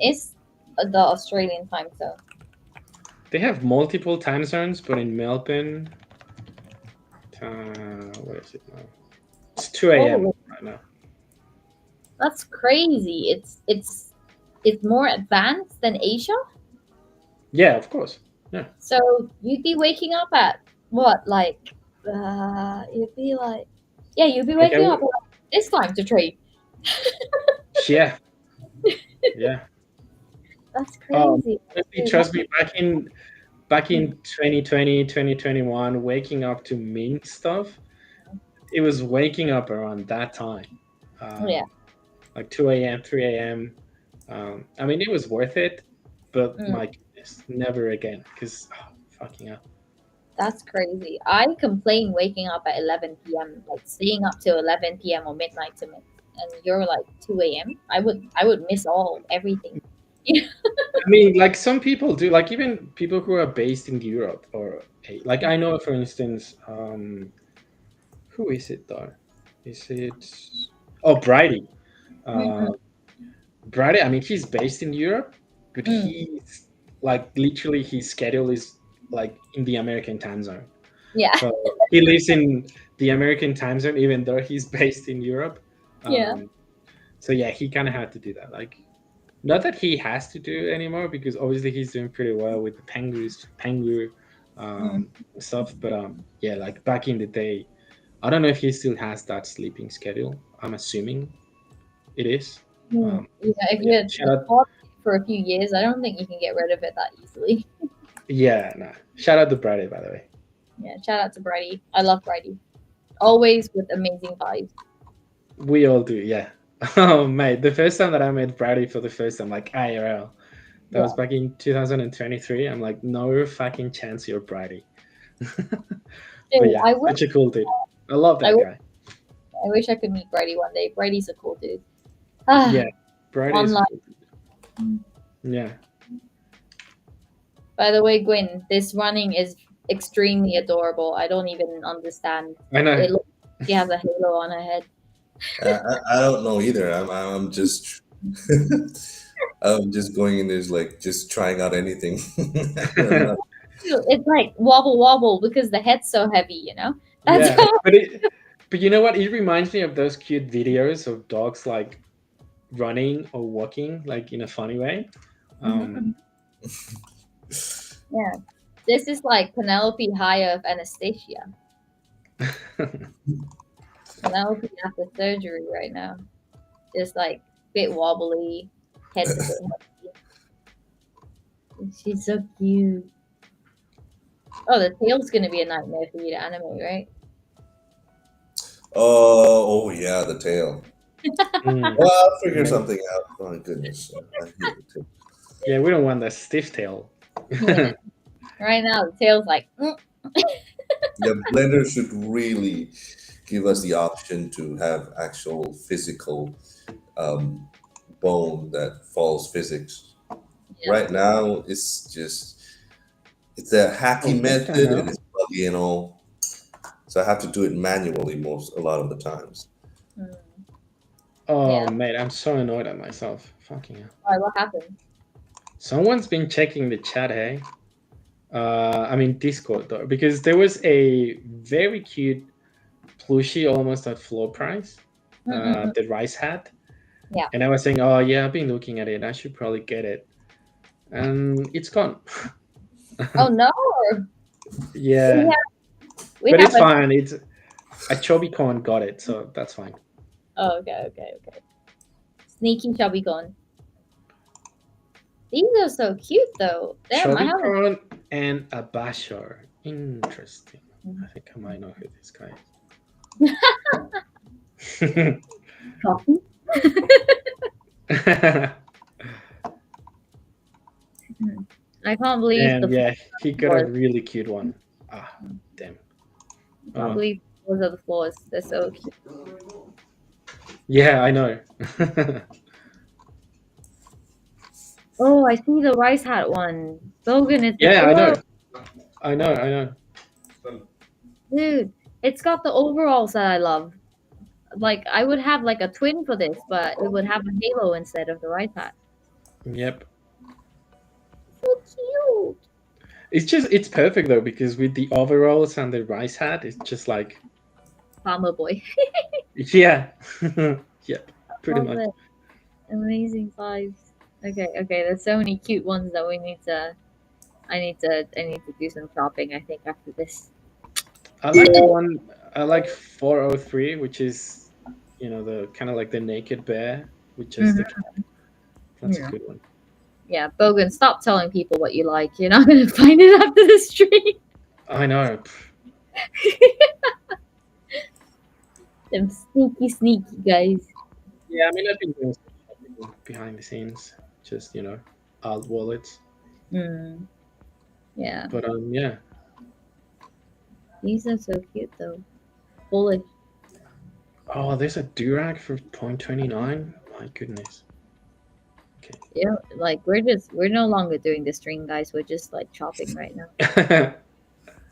it's the Australian time zone. they have multiple time zones, but in Melbourne, what is it now? It's 2 a.m. Oh, right now. that's crazy. It's more advanced than Asia. Yeah, of course. Yeah. So you'd be waking up at what, like, you'd be like, yeah, you'd be Like, waking up at this time to trade. yeah, yeah. That's Oh, crazy. honestly, Dude, trust me, back in 2020, 2021, waking up to mint stuff, it was waking up around that time. yeah. Like 2 a.m., 3 a.m. I mean, it was worth it, but Mm, my goodness, never again. Because, fucking hell. that's crazy. I complain waking up at 11 p.m., like staying up till 11 p.m. or midnight to mint, and you're like 2 a.m. I would miss everything. I mean, like some people do, like even people who are based in Europe or like I know, for instance, who is it though? Is it? Oh, Brady. Uh, Mm-mm. Brady. I mean, he's based in Europe, but Mm, he's like literally his schedule is like in the American time zone. yeah, So he lives in the American time zone, even though he's based in Europe. yeah. Um, so yeah, he kind of had to do that. Like, not that he has to do it anymore, because obviously he's doing pretty well with the Pengu Mm, stuff. But yeah, like back in the day, I don't know if he still has that sleeping schedule. I'm assuming it is. mm. Um, Yeah, if but yeah, you had shout out, taught it for a few years, I don't think you can get rid of it that easily. yeah, nah, shout out to Brady, by the way. Yeah, shout out to Brady. I love Brady. Always with amazing vibes. We all do, yeah. Oh mate, the first time that I met Brady for the first time, like IRL, that was Yeah. back in 2023. I'm like, no fucking chance you're Brady. But Dude, yeah, I wish such a cool dude. I love I that wish guy. I wish I could meet Brady one day. Brady's a cool dude. Ah, Yeah, Brady is a online. cool dude. Yeah, By the way, Gwyn, this running is extremely adorable. I don't even understand. I know. It looks like she has a halo on her head. I don't know either. I'm just I'm just going in there like just trying out anything. I'm not- It's like wobble wobble because the head's so heavy, you know? That's Yeah, all. but you know what? It reminds me of those cute videos of dogs like running or walking, like in a funny way. Um, Mhm. Yeah. This is like Penelope high of anesthesia. Penelope after surgery right now. Just like bit wobbly, head's a bit heavy. She's so cute. Oh, the tail's gonna be a nightmare for you to animate, right? oh yeah, the tail. mm, Well, I'll figure yeah, something out. Oh my goodness, I hate the tail. yeah, we don't want that stiff tail. Yeah. Right now the tail's like Yeah, Blender should really give us the option to have actual physical um, bone that follows physics. yeah. Right now, it's a Oh, hacky what the method and hell? it's buggy and all. So I have to do it manually a lot of the times. Mm, Oh, yeah. mate, I'm so annoyed at myself. Fucking hell. Why? What happened? Someone's been checking the chat, hey? I mean Discord though, because there was a very cute plushie almost at floor price, Mm-mm-mm. the rice hat, Yeah. and I was saying, oh yeah, I've been looking at it. I should probably get it, and it's gone. Oh no. We Yeah, we but have it's a fine. It's a chubby con got it, so that's fine. oh okay. Sneaky chubby con. These are so cute though. Damn, I Chubby haven't con and a bashar. Interesting. I think I might know who this guy is. coffee. I can't believe the And yeah, he got a floors. really cute one. Ah, damn. I can't Oh, believe those are the floors. They're so cute. yeah, I know. Oh, I see the rice hat one. Bogan is the Yeah, I oh, know. I know. I know. dude. It's got the overalls that I love. Like I would have like a twin for this, but it would have a halo instead of the rice hat. Yep. So cute. It's perfect though because with the overalls and the rice hat, it's just like Farmer boy. yeah, yep, pretty Love much. it. Amazing vibes. Okay, okay. There's so many cute ones that we need to. I need to do some shopping. I think after this. I like the one. I like 403, which is the kind of like the naked bear with just the Hmm. cap. That's a Yeah, good one. yeah. Bogan, stop telling people what you like. You're not gonna find it after the stream. I know. Them sneaky, sneaky guys. Yeah, I mean I've been doing some shopping behind the scenes, just alt wallets. Mm, yeah, But yeah. these are so cute though. Bullish. Oh, there's a durag for 0.29. My goodness. Yeah, like we're no longer doing the stream, guys. We're just like shopping right now. Okay.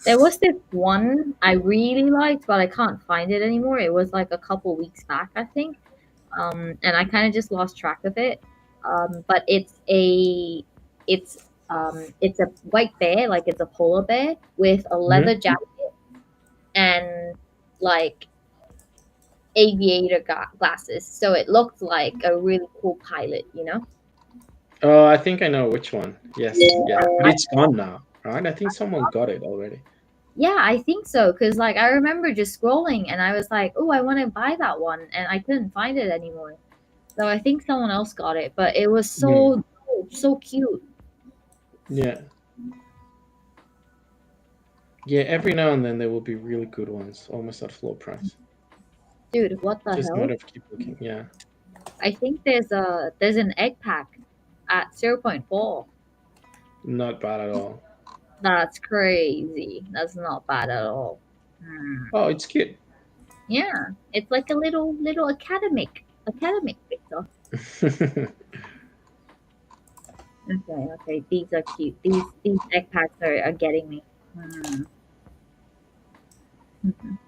There was this one I really liked, but I can't find it anymore. It was like a couple weeks back, I think. And I kind of just lost track of it. But it's a white bear, like it's a polar bear with a leather Mhm. jacket and like aviator glasses. So it looked like a really cool pilot, you know? Oh, I think I know which one. Yes, yeah, but I, it's gone now, right? I think someone got it already. yeah, I think so. Cause like I remember just scrolling and I was like, oh, I want to buy that one, and I couldn't find it anymore. So I think someone else got it, but it was Hmm. so cute. Yeah, yeah. Every now and then there will be really good ones, almost at floor price. Dude, what the Just a matter hell? of keep looking. Yeah, I think there's an egg pack at 0.4. not bad at all. That's crazy. That's not bad at all. Hmm. Oh, it's cute. Yeah, it's like a little academic picture. Okay, okay, these are cute. These egg packs are getting me. Hmm. Mhm.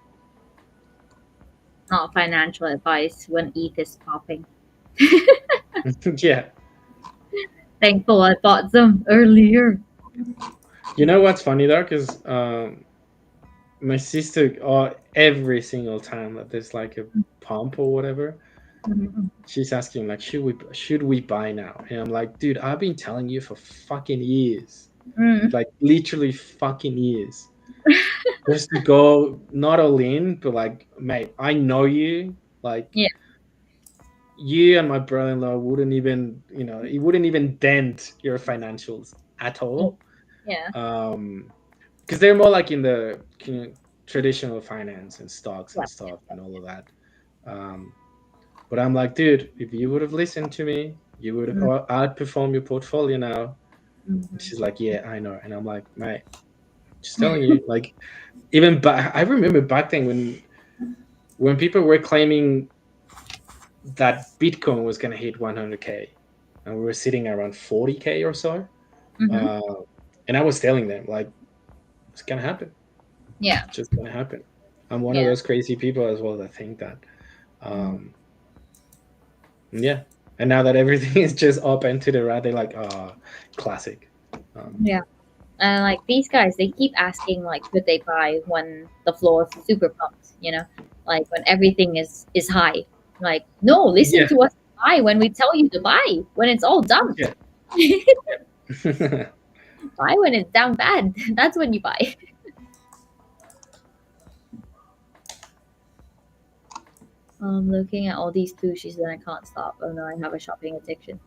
Not financial advice when ETH is popping. Yeah. Thankful I bought some earlier. You know what's funny though? Because my sister, every single time that there's like a pump or whatever, Mhm. she's asking like, should we buy now? And I'm like, dude, I've been telling you for fucking years, Mm. like literally fucking years, just to go not all in, but like, mate, I know you, like Yeah, you and my brother-in-law wouldn't even, it wouldn't even dent your financials at yeah, all. yeah, Because they're more like in the traditional finance and stocks yeah. and stuff and all of that. Um, but I'm like, dude, if you would have listened to me, you would have Mm, outperformed your portfolio now. And mhm. she's like, yeah, I know. And I'm like, mate, just telling you, like, even back, I remember back then when people were claiming that Bitcoin was going to hit 100K and we were sitting around 40K or so. Mhm. Uh, and I was telling them, like, it's going to happen. Yeah, It's just going to happen. I'm one of yeah. those crazy people as well that think that. Mm, Um, yeah. And now that everything is just up and to the right, they're like, oh, classic. Um, yeah. And like these guys, they keep asking like, should they buy when the floor is super pumped? You know, like when everything is high. Like, no, listen yeah. to us buy when we tell you to buy. When it's all dumped, Yeah. buy when it's down bad. That's when you buy. I'm looking at all these plooshies and I can't stop. Oh no, I have a shopping addiction.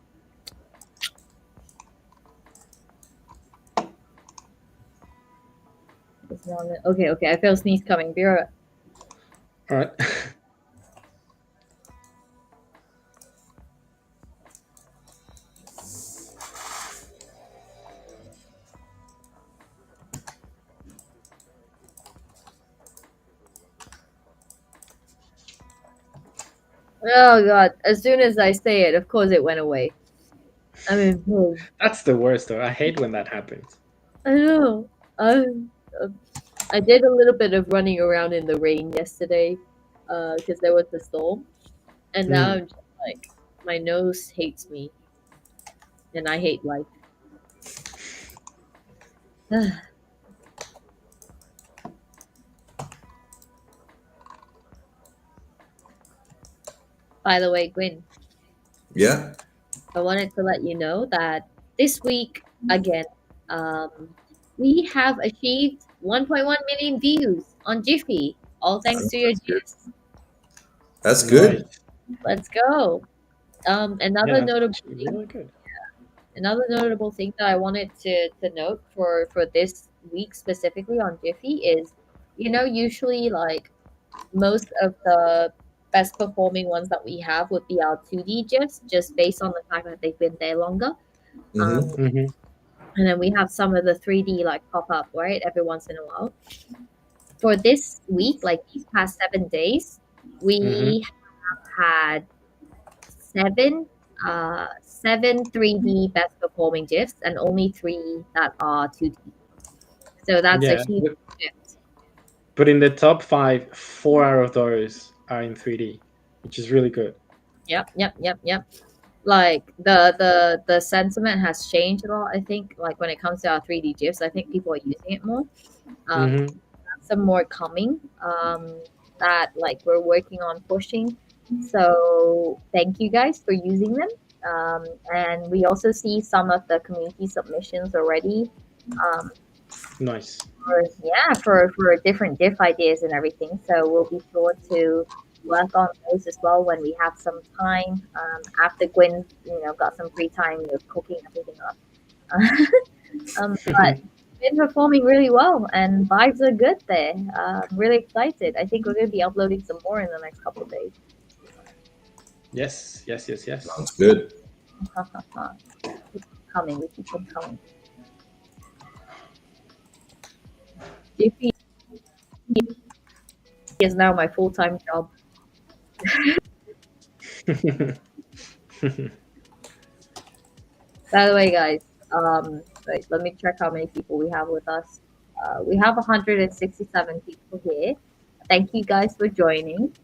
It's not okay. Okay, I feel a sneeze coming. Be right. All right. Oh god! As soon as I say it, of course it went away. I mean, That's the worst, though. I hate when that happens. I know. Uh, I did a little bit of running around in the rain yesterday, because there was a storm, and now Mm. I'm just like, my nose hates me, and I hate life. By the way, Gwyn, Yeah. I wanted to let you know that this week again, um, we have achieved 1.1 million views on Jiffy, all thanks to your That's good. gifs. That's good. Nice. Let's go. Yeah, Another that's notable actually thing really good. Another notable thing that I wanted to note for this week specifically on Jiffy is, usually like most of the best performing ones that we have would be our 2D GIFs, just based on the fact that they've been there longer. Um, Mm-hmm. Hmm. and then we have some of the 3D like pop up, right, every once in a while. For this week, like these past 7 days, Hmm. we had seven seven 3D best performing GIFs and only three that are 2D. So that's a Yeah, huge shift. but in the top five, four out of those are in 3D, which is really good. Yep, yep, yep, yep. Like the sentiment has changed a lot. I think like when it comes to our 3D GIFs, I think people are using it more. Um, Hmm. some more coming that like we're working on pushing. So thank you guys for using them. And we also see some of the community submissions already. Um, Nice. for different diff ideas and everything. So we'll be sure to work on those as well when we have some time. After Gwen, got some free time with cooking everything up. But been performing really well and vibes are good there. I'm really excited. I think we're going to be uploading some more in the next couple of days. Yes, yes, yes, yes. Sounds good. Keep coming. We keep them coming. GP is now my full time job. By the way, guys, wait, let me check how many people we have with us. We have 167 people here. Thank you guys for joining.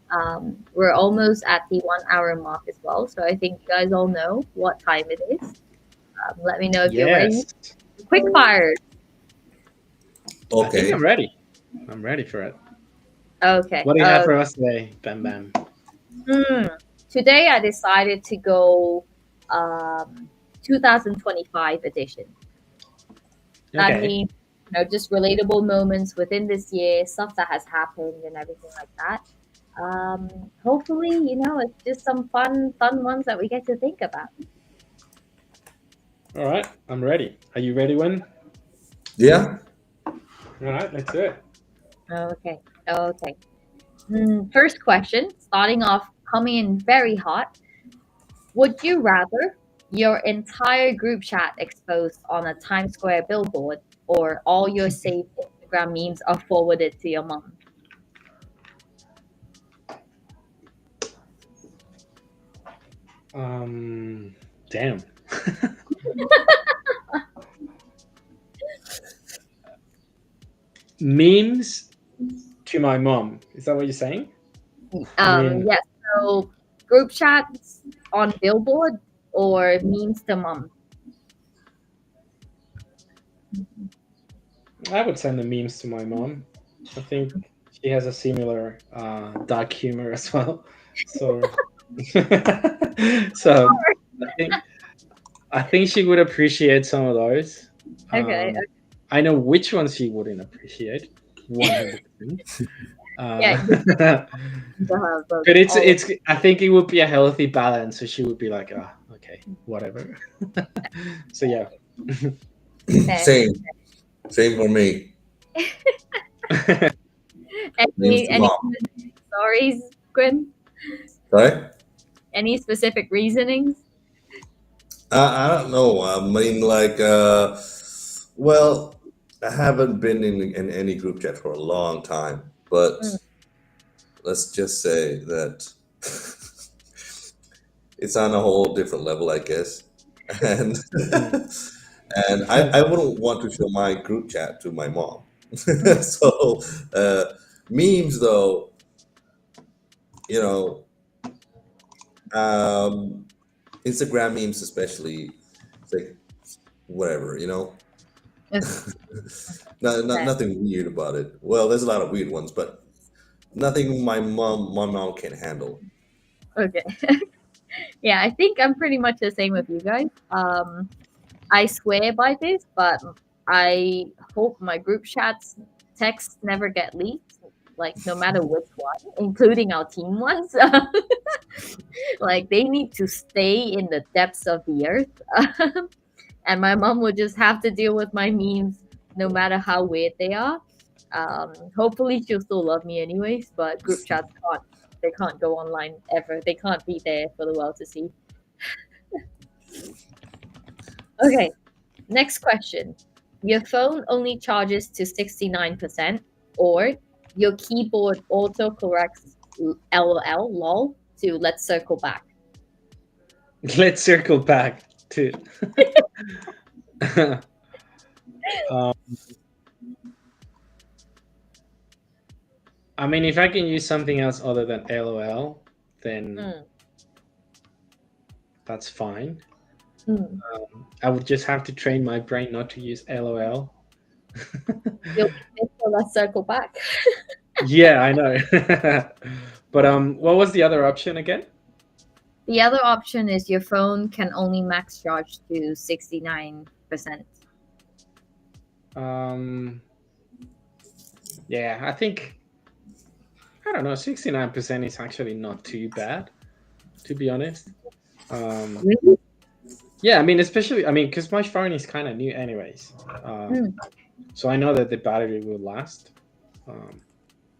We're almost at the 1 hour mark as well, so I think you guys all know what time it is. Let me know if you're ready. Yes. Quick fire. I think I'm Okay. ready. I'm ready for it. Okay. What do you have for us today, Bam Bam? Hmm. Today I decided to go um, 2025 edition. That Okay. means, just relatable moments within this year, stuff that has happened and everything like that. Hopefully, it's just some fun ones that we get to think about. All right. I'm ready. Are you ready, Win? Yeah. All right. Let's do it. Okay. Okay. First question, starting off, coming in very hot. Would you rather your entire group chat exposed on a Times Square billboard or all your saved Instagram memes are forwarded to your mom? Damn. Memes to my mom. Is that what you're saying? I mean, Yes. So group chats on Billboard or memes to mom. I would send the memes to my mom. I think she has a similar dark humor as well. So, so I think I think she would appreciate some of those. Okay. Um, I know which ones she wouldn't appreciate, 100%. Yeah. Uh, Just but to her, but it's all of it's. I think it would be a healthy balance. So she would be like, ah, okay, whatever. So yeah. fair. Same. Same for me. Memes to Any mom. stories, Gwen? Right? Any specific reasonings? I don't know. I mean, like, well, I haven't been in any group chat for a long time, but Mm, let's just say that it's on a whole different level, I guess. and Mm. and I wouldn't want to show my group chat to my mom. So uh, memes, though, you know, um, Instagram memes especially, it's like whatever, nothing weird about it. Well, there's a lot of weird ones, but nothing my mom can't handle. Okay. Yeah, I think I'm pretty much the same with you guys. I swear by this, but I hope my group chats texts never get leaked. Like no matter which one, including our team ones, like they need to stay in the depths of the earth. And my mom would just have to deal with my memes, no matter how weird they are. Hopefully, she'll still love me anyways. But group chats can't. They can't go online ever. They can't be there for the world to see. Okay, next question. Your phone only charges to 69%, or your keyboard auto corrects LOL, lol, to let's circle back. Let's circle back to. um, I mean, if I can use something else other than LOL, then Mm, that's fine. mm. I would just have to train my brain not to use LOL. You'll be Mr. Let's circle back. Yeah, I know. But what was the other option again? The other option is your phone can only max charge to 69%. Um, yeah, I think I don't know. 69% is actually not too bad, to be honest. Um, Really? yeah, I mean, especially because my phone is kind of new, anyways. Mm. So I know that the battery will last. Um,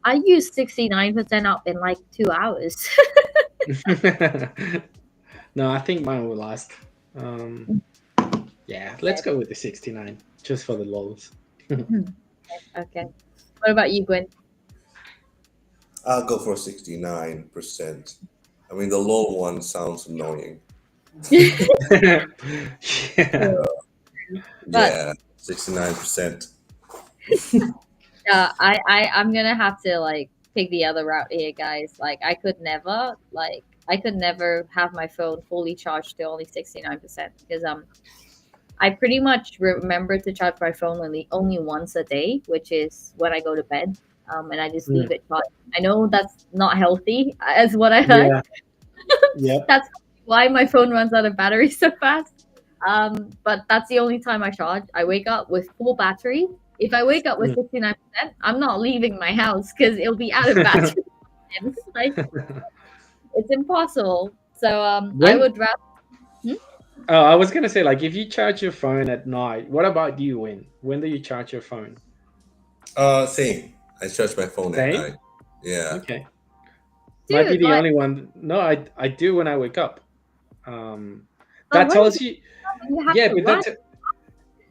I use 69% up in like 2 hours. no, I think mine will last. Um, yeah, let's go with the 69 just for the lols. Okay. What about you, Gwen? I'll go for 69%. I mean, the low one sounds annoying. Yeah. But Yeah, 69%. I'm gonna have to like take the other route here, guys. Like I could never have my phone fully charged to only 69% because I pretty much remember to charge my phone only once a day, which is when I go to bed. And I just Mm. leave it charged. I know that's not healthy, as what I heard. Yeah. Yep. That's why my phone runs out of battery so fast. But that's the only time I charge. I wake up with full battery. If I wake up with Mm. 69%, I'm not leaving my house because it'll be out of battery. Like it's impossible. So I When would rather. Hmm? oh, I was gonna say, like, if you charge your phone at night, what about you? When do you charge your phone? Same. I charge my phone at Same. night. Yeah. Okay. Might be Dude, the like, only one. No, I do when I wake up. Um, but that when tells you. you have Yeah, to but run.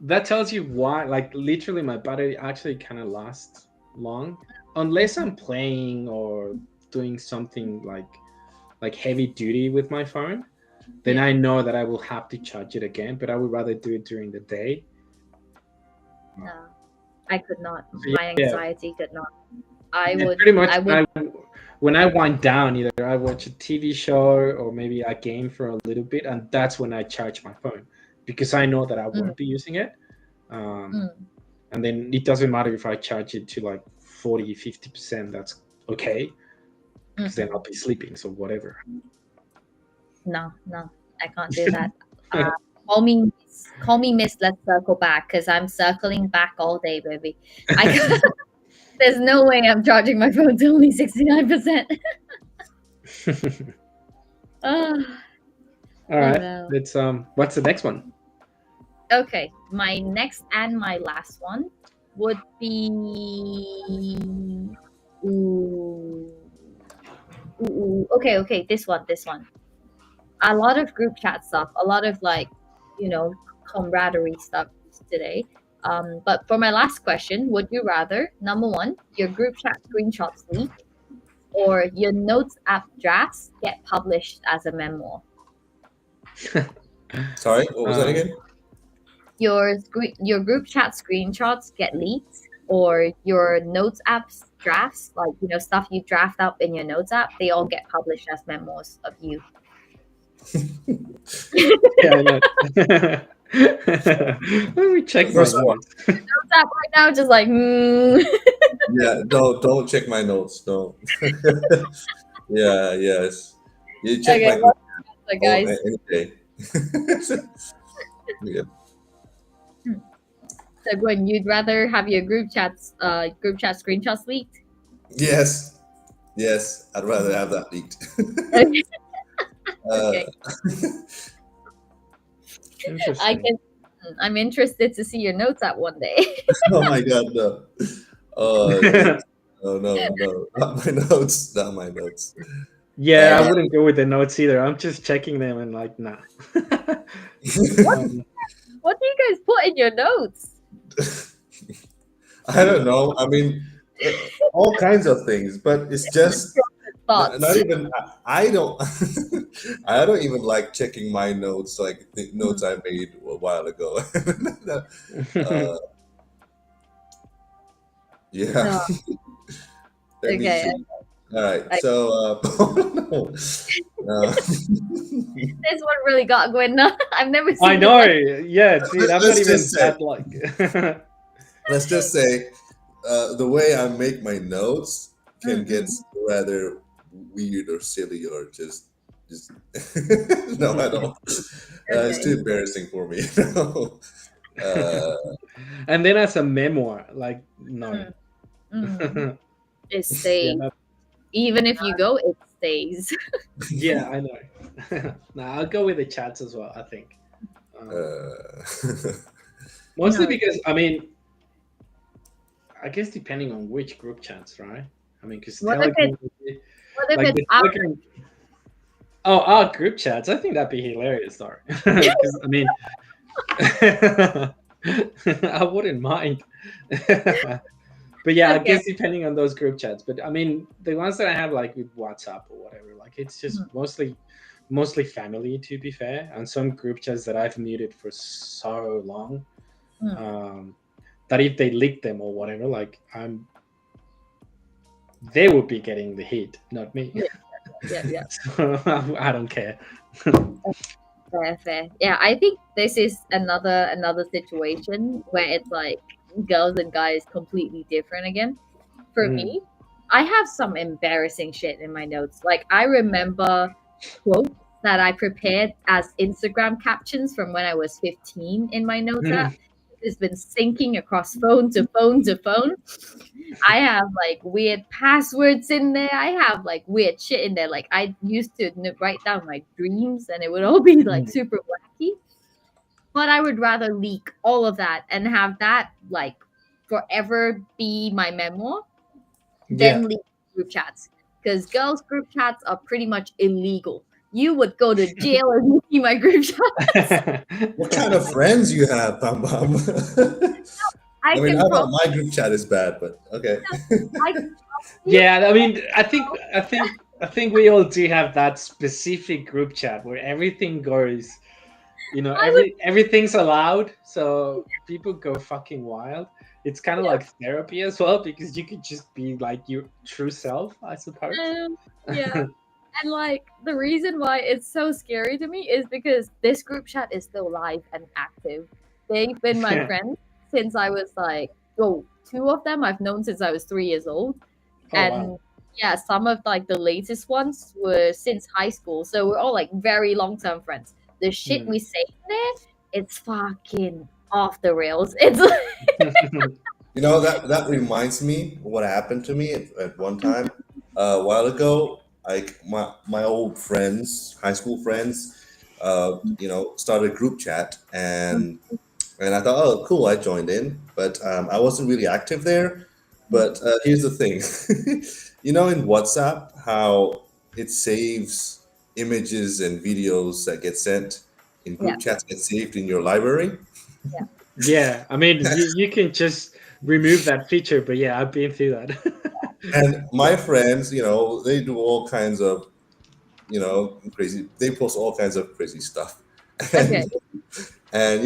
that tells you why. Like, literally, my battery actually kind of lasts long, unless I'm playing or doing something like heavy duty with my phone. Then Yeah. I know that I will have to charge it again. But I would rather do it during the day. No, I could not. So My yeah, anxiety could not. I yeah, would. pretty much. I would. When I wind down, either I watch a TV show or maybe a game for a little bit, and that's when I charge my phone because I know that I Mm, won't be using it. Um, mm, and then it doesn't matter if I charge it to like 40, 50%. That's okay because then mm. I'll be sleeping. So whatever. No, no, I can't do that. Uh, call me Miss. Let's circle back because I'm circling back all day, baby. I there's no way I'm charging my phone to only 69%. Oh, All oh right. no. Let's what's the next one? Okay, my next and my last one would be ooh, okay, this one. A lot of group chat stuff, a lot of like, you know, camaraderie stuff today. But for my last question, would you rather number one, your group chat screenshots leak, or your notes app drafts get published as a memoir? Sorry, what was that Um, again? Your group chat screenshots get leaked, or your notes apps drafts, like stuff you draft up in your notes app, they all get published as memos of you. yeah, I know. Let me The check my first one. notes. Notes app right now, just like, Yeah, don't check my notes. Don't. Yeah, yes. You check okay, my group what's the all guys? any day. Yeah. So Gwen, you'd rather have your group chat screenshots leaked? Yes, yes. I'd rather have that leaked. Okay. uh, Okay. I Interesting. can. I'm interested to see your notes app one day. oh my God, no. Please. No, no, no. Not my notes. Not my notes. Yeah, I Uh, wouldn't go with the notes either. I'm just checking them and like, nah. what um, What do you guys put in your notes? I don't know. I mean, all kinds of things, but it's just not Thoughts. even. I don't. I don't even like checking my notes, like the notes Mm. I made a while ago. uh, yeah. No. Let me Okay. see. All right. I, So, no. Uh, this one really got Gwen. I've never I seen it know. like. Yeah, dude, I'm not let's just even say. that like. Let's just say the way I make my notes can get Mm-mm. rather weird or silly or just no, I don't. It's too Okay. embarrassing for me. You know? uh, And then as a memoir, like, no. Mm. It Yeah, stays. not, Even if you go, it stays. yeah, I know. Nah, I'll go with the chats as well, I think. Um, uh, Mostly No. because, I mean, I guess depending on which group chats, right? I mean, because What if Telegram, what if like it's the out? Telegram, oh, our group chats, I think that'd be hilarious, though. Because, I mean, I wouldn't mind. But yeah, I Okay. guess depending on those group chats. But I mean, the ones that I have like with WhatsApp or whatever, like it's just mostly family to be fair, and some group chats that I've muted for so long, Mm. um, that if they leak them or whatever, like they would be getting the heat, not me. Yeah, yeah, yeah. So I don't care. Fair, fair. Yeah, I think this is another situation where it's like girls and guys completely different again. For Mm. me, I have some embarrassing shit in my notes. Like I remember quotes that I prepared as Instagram captions from when I was 15 in my notes app. It's been syncing across phone to phone to phone. I have like weird passwords in there. I have like weird shit in there. Like I used to write down my dreams and it would all be like Mm. super wacky. But I would rather leak all of that and have that like forever be my memoir Yeah. than leak group chats. Because girls' group chats are pretty much illegal. You would go to jail if you see my group chat. what kind of friends you have, Bam Bam? I I mean, can I thought promise my group chat is bad, but okay. I can promise you. Yeah, I mean, I think we all do have that specific group chat where everything goes, I would everything's allowed, so people go fucking wild. It's kind of like therapy as well because you could just be like your true self, I suppose. yeah. And like the reason why it's so scary to me is because this group chat is still live and active. They've been my friends since I was like, oh, two of them I've known since I was 3 years old. Oh wow. And yeah, some of like the latest ones were since high school. So we're all like very long term friends. The shit Hmm. we say in there, it's fucking off the rails. It's like, You know that reminds me what happened to me at one time a while ago. Like my old friends, high school friends, started a group chat, and I thought, oh, cool, I joined in, but I wasn't really active there. But here's the thing, in WhatsApp, how it saves images and videos that get sent in yeah, group chats get saved in your library. yeah. Yeah, I mean, you can just remove that feature, but yeah, I've been through that. And my friends, they do all kinds of, crazy. They post all kinds of crazy stuff, Okay. and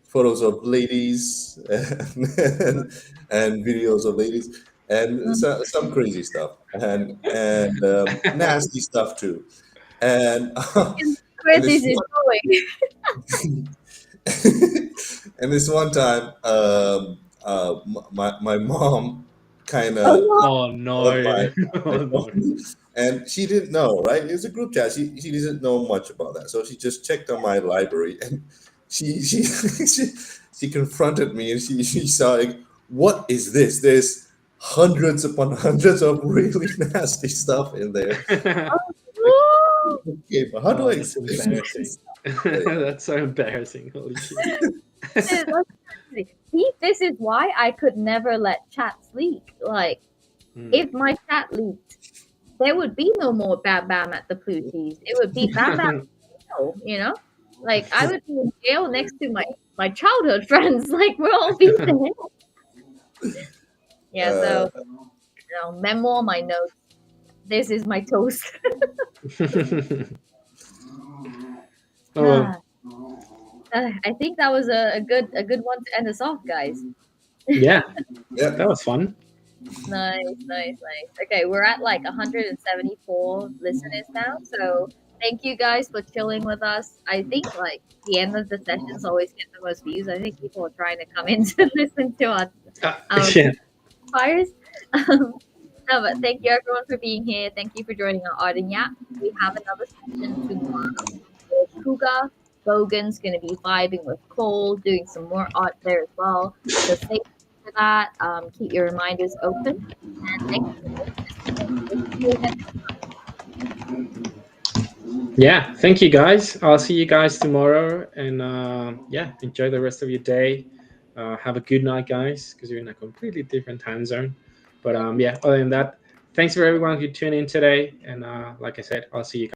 photos of ladies and videos of ladies and Mm. some crazy stuff and nasty stuff too. And Where and this this is going? and this one time, my mom kind Oh of no! Oh on my no! my Oh no! phone, and she didn't know. Right, it was a group chat. She doesn't know much about that, so she just checked on my library, and she she confronted me, and she saw like, what is this? There's hundreds upon hundreds of really nasty stuff in there. Oh, Okay, but how do I Oh, that's explain embarrassing. this? That's so embarrassing. Holy shit. that's crazy. See, this is why I could never let chats leak. Like, Mm. if my chat leaked, there would be no more Bam Bam at the Plooshies. It would be Bam Bam in jail, you know? Like, I would be in jail next to my childhood friends. Like, we'll all be there. Yeah, Uh, so, memoir my notes. This is my toast. Oh, Ah, I think that was a good one to end us off, guys. yeah, yeah, that was fun. Nice, nice, nice. Okay, we're at like 174 listeners now, so thank you guys for chilling with us. I think like the end of the sessions always get the most views. I think people are trying to come in to listen to Uh, our yeah. fires. No, but thank you everyone for being here. Thank you for joining our art and yap. We have another session tomorrow with Kuga. Bogan's going to be vibing with Cole, doing some more art there as well. So stay tuned for that. Keep your reminders open. And thank you for joining us today. We'll see you again. Yeah, thank you guys. I'll see you guys tomorrow, and yeah, enjoy the rest of your day. Have a good night, guys, because you're in a completely different time zone. But yeah, other than that, thanks for everyone who tuned in today, and like I said, I'll see you guys.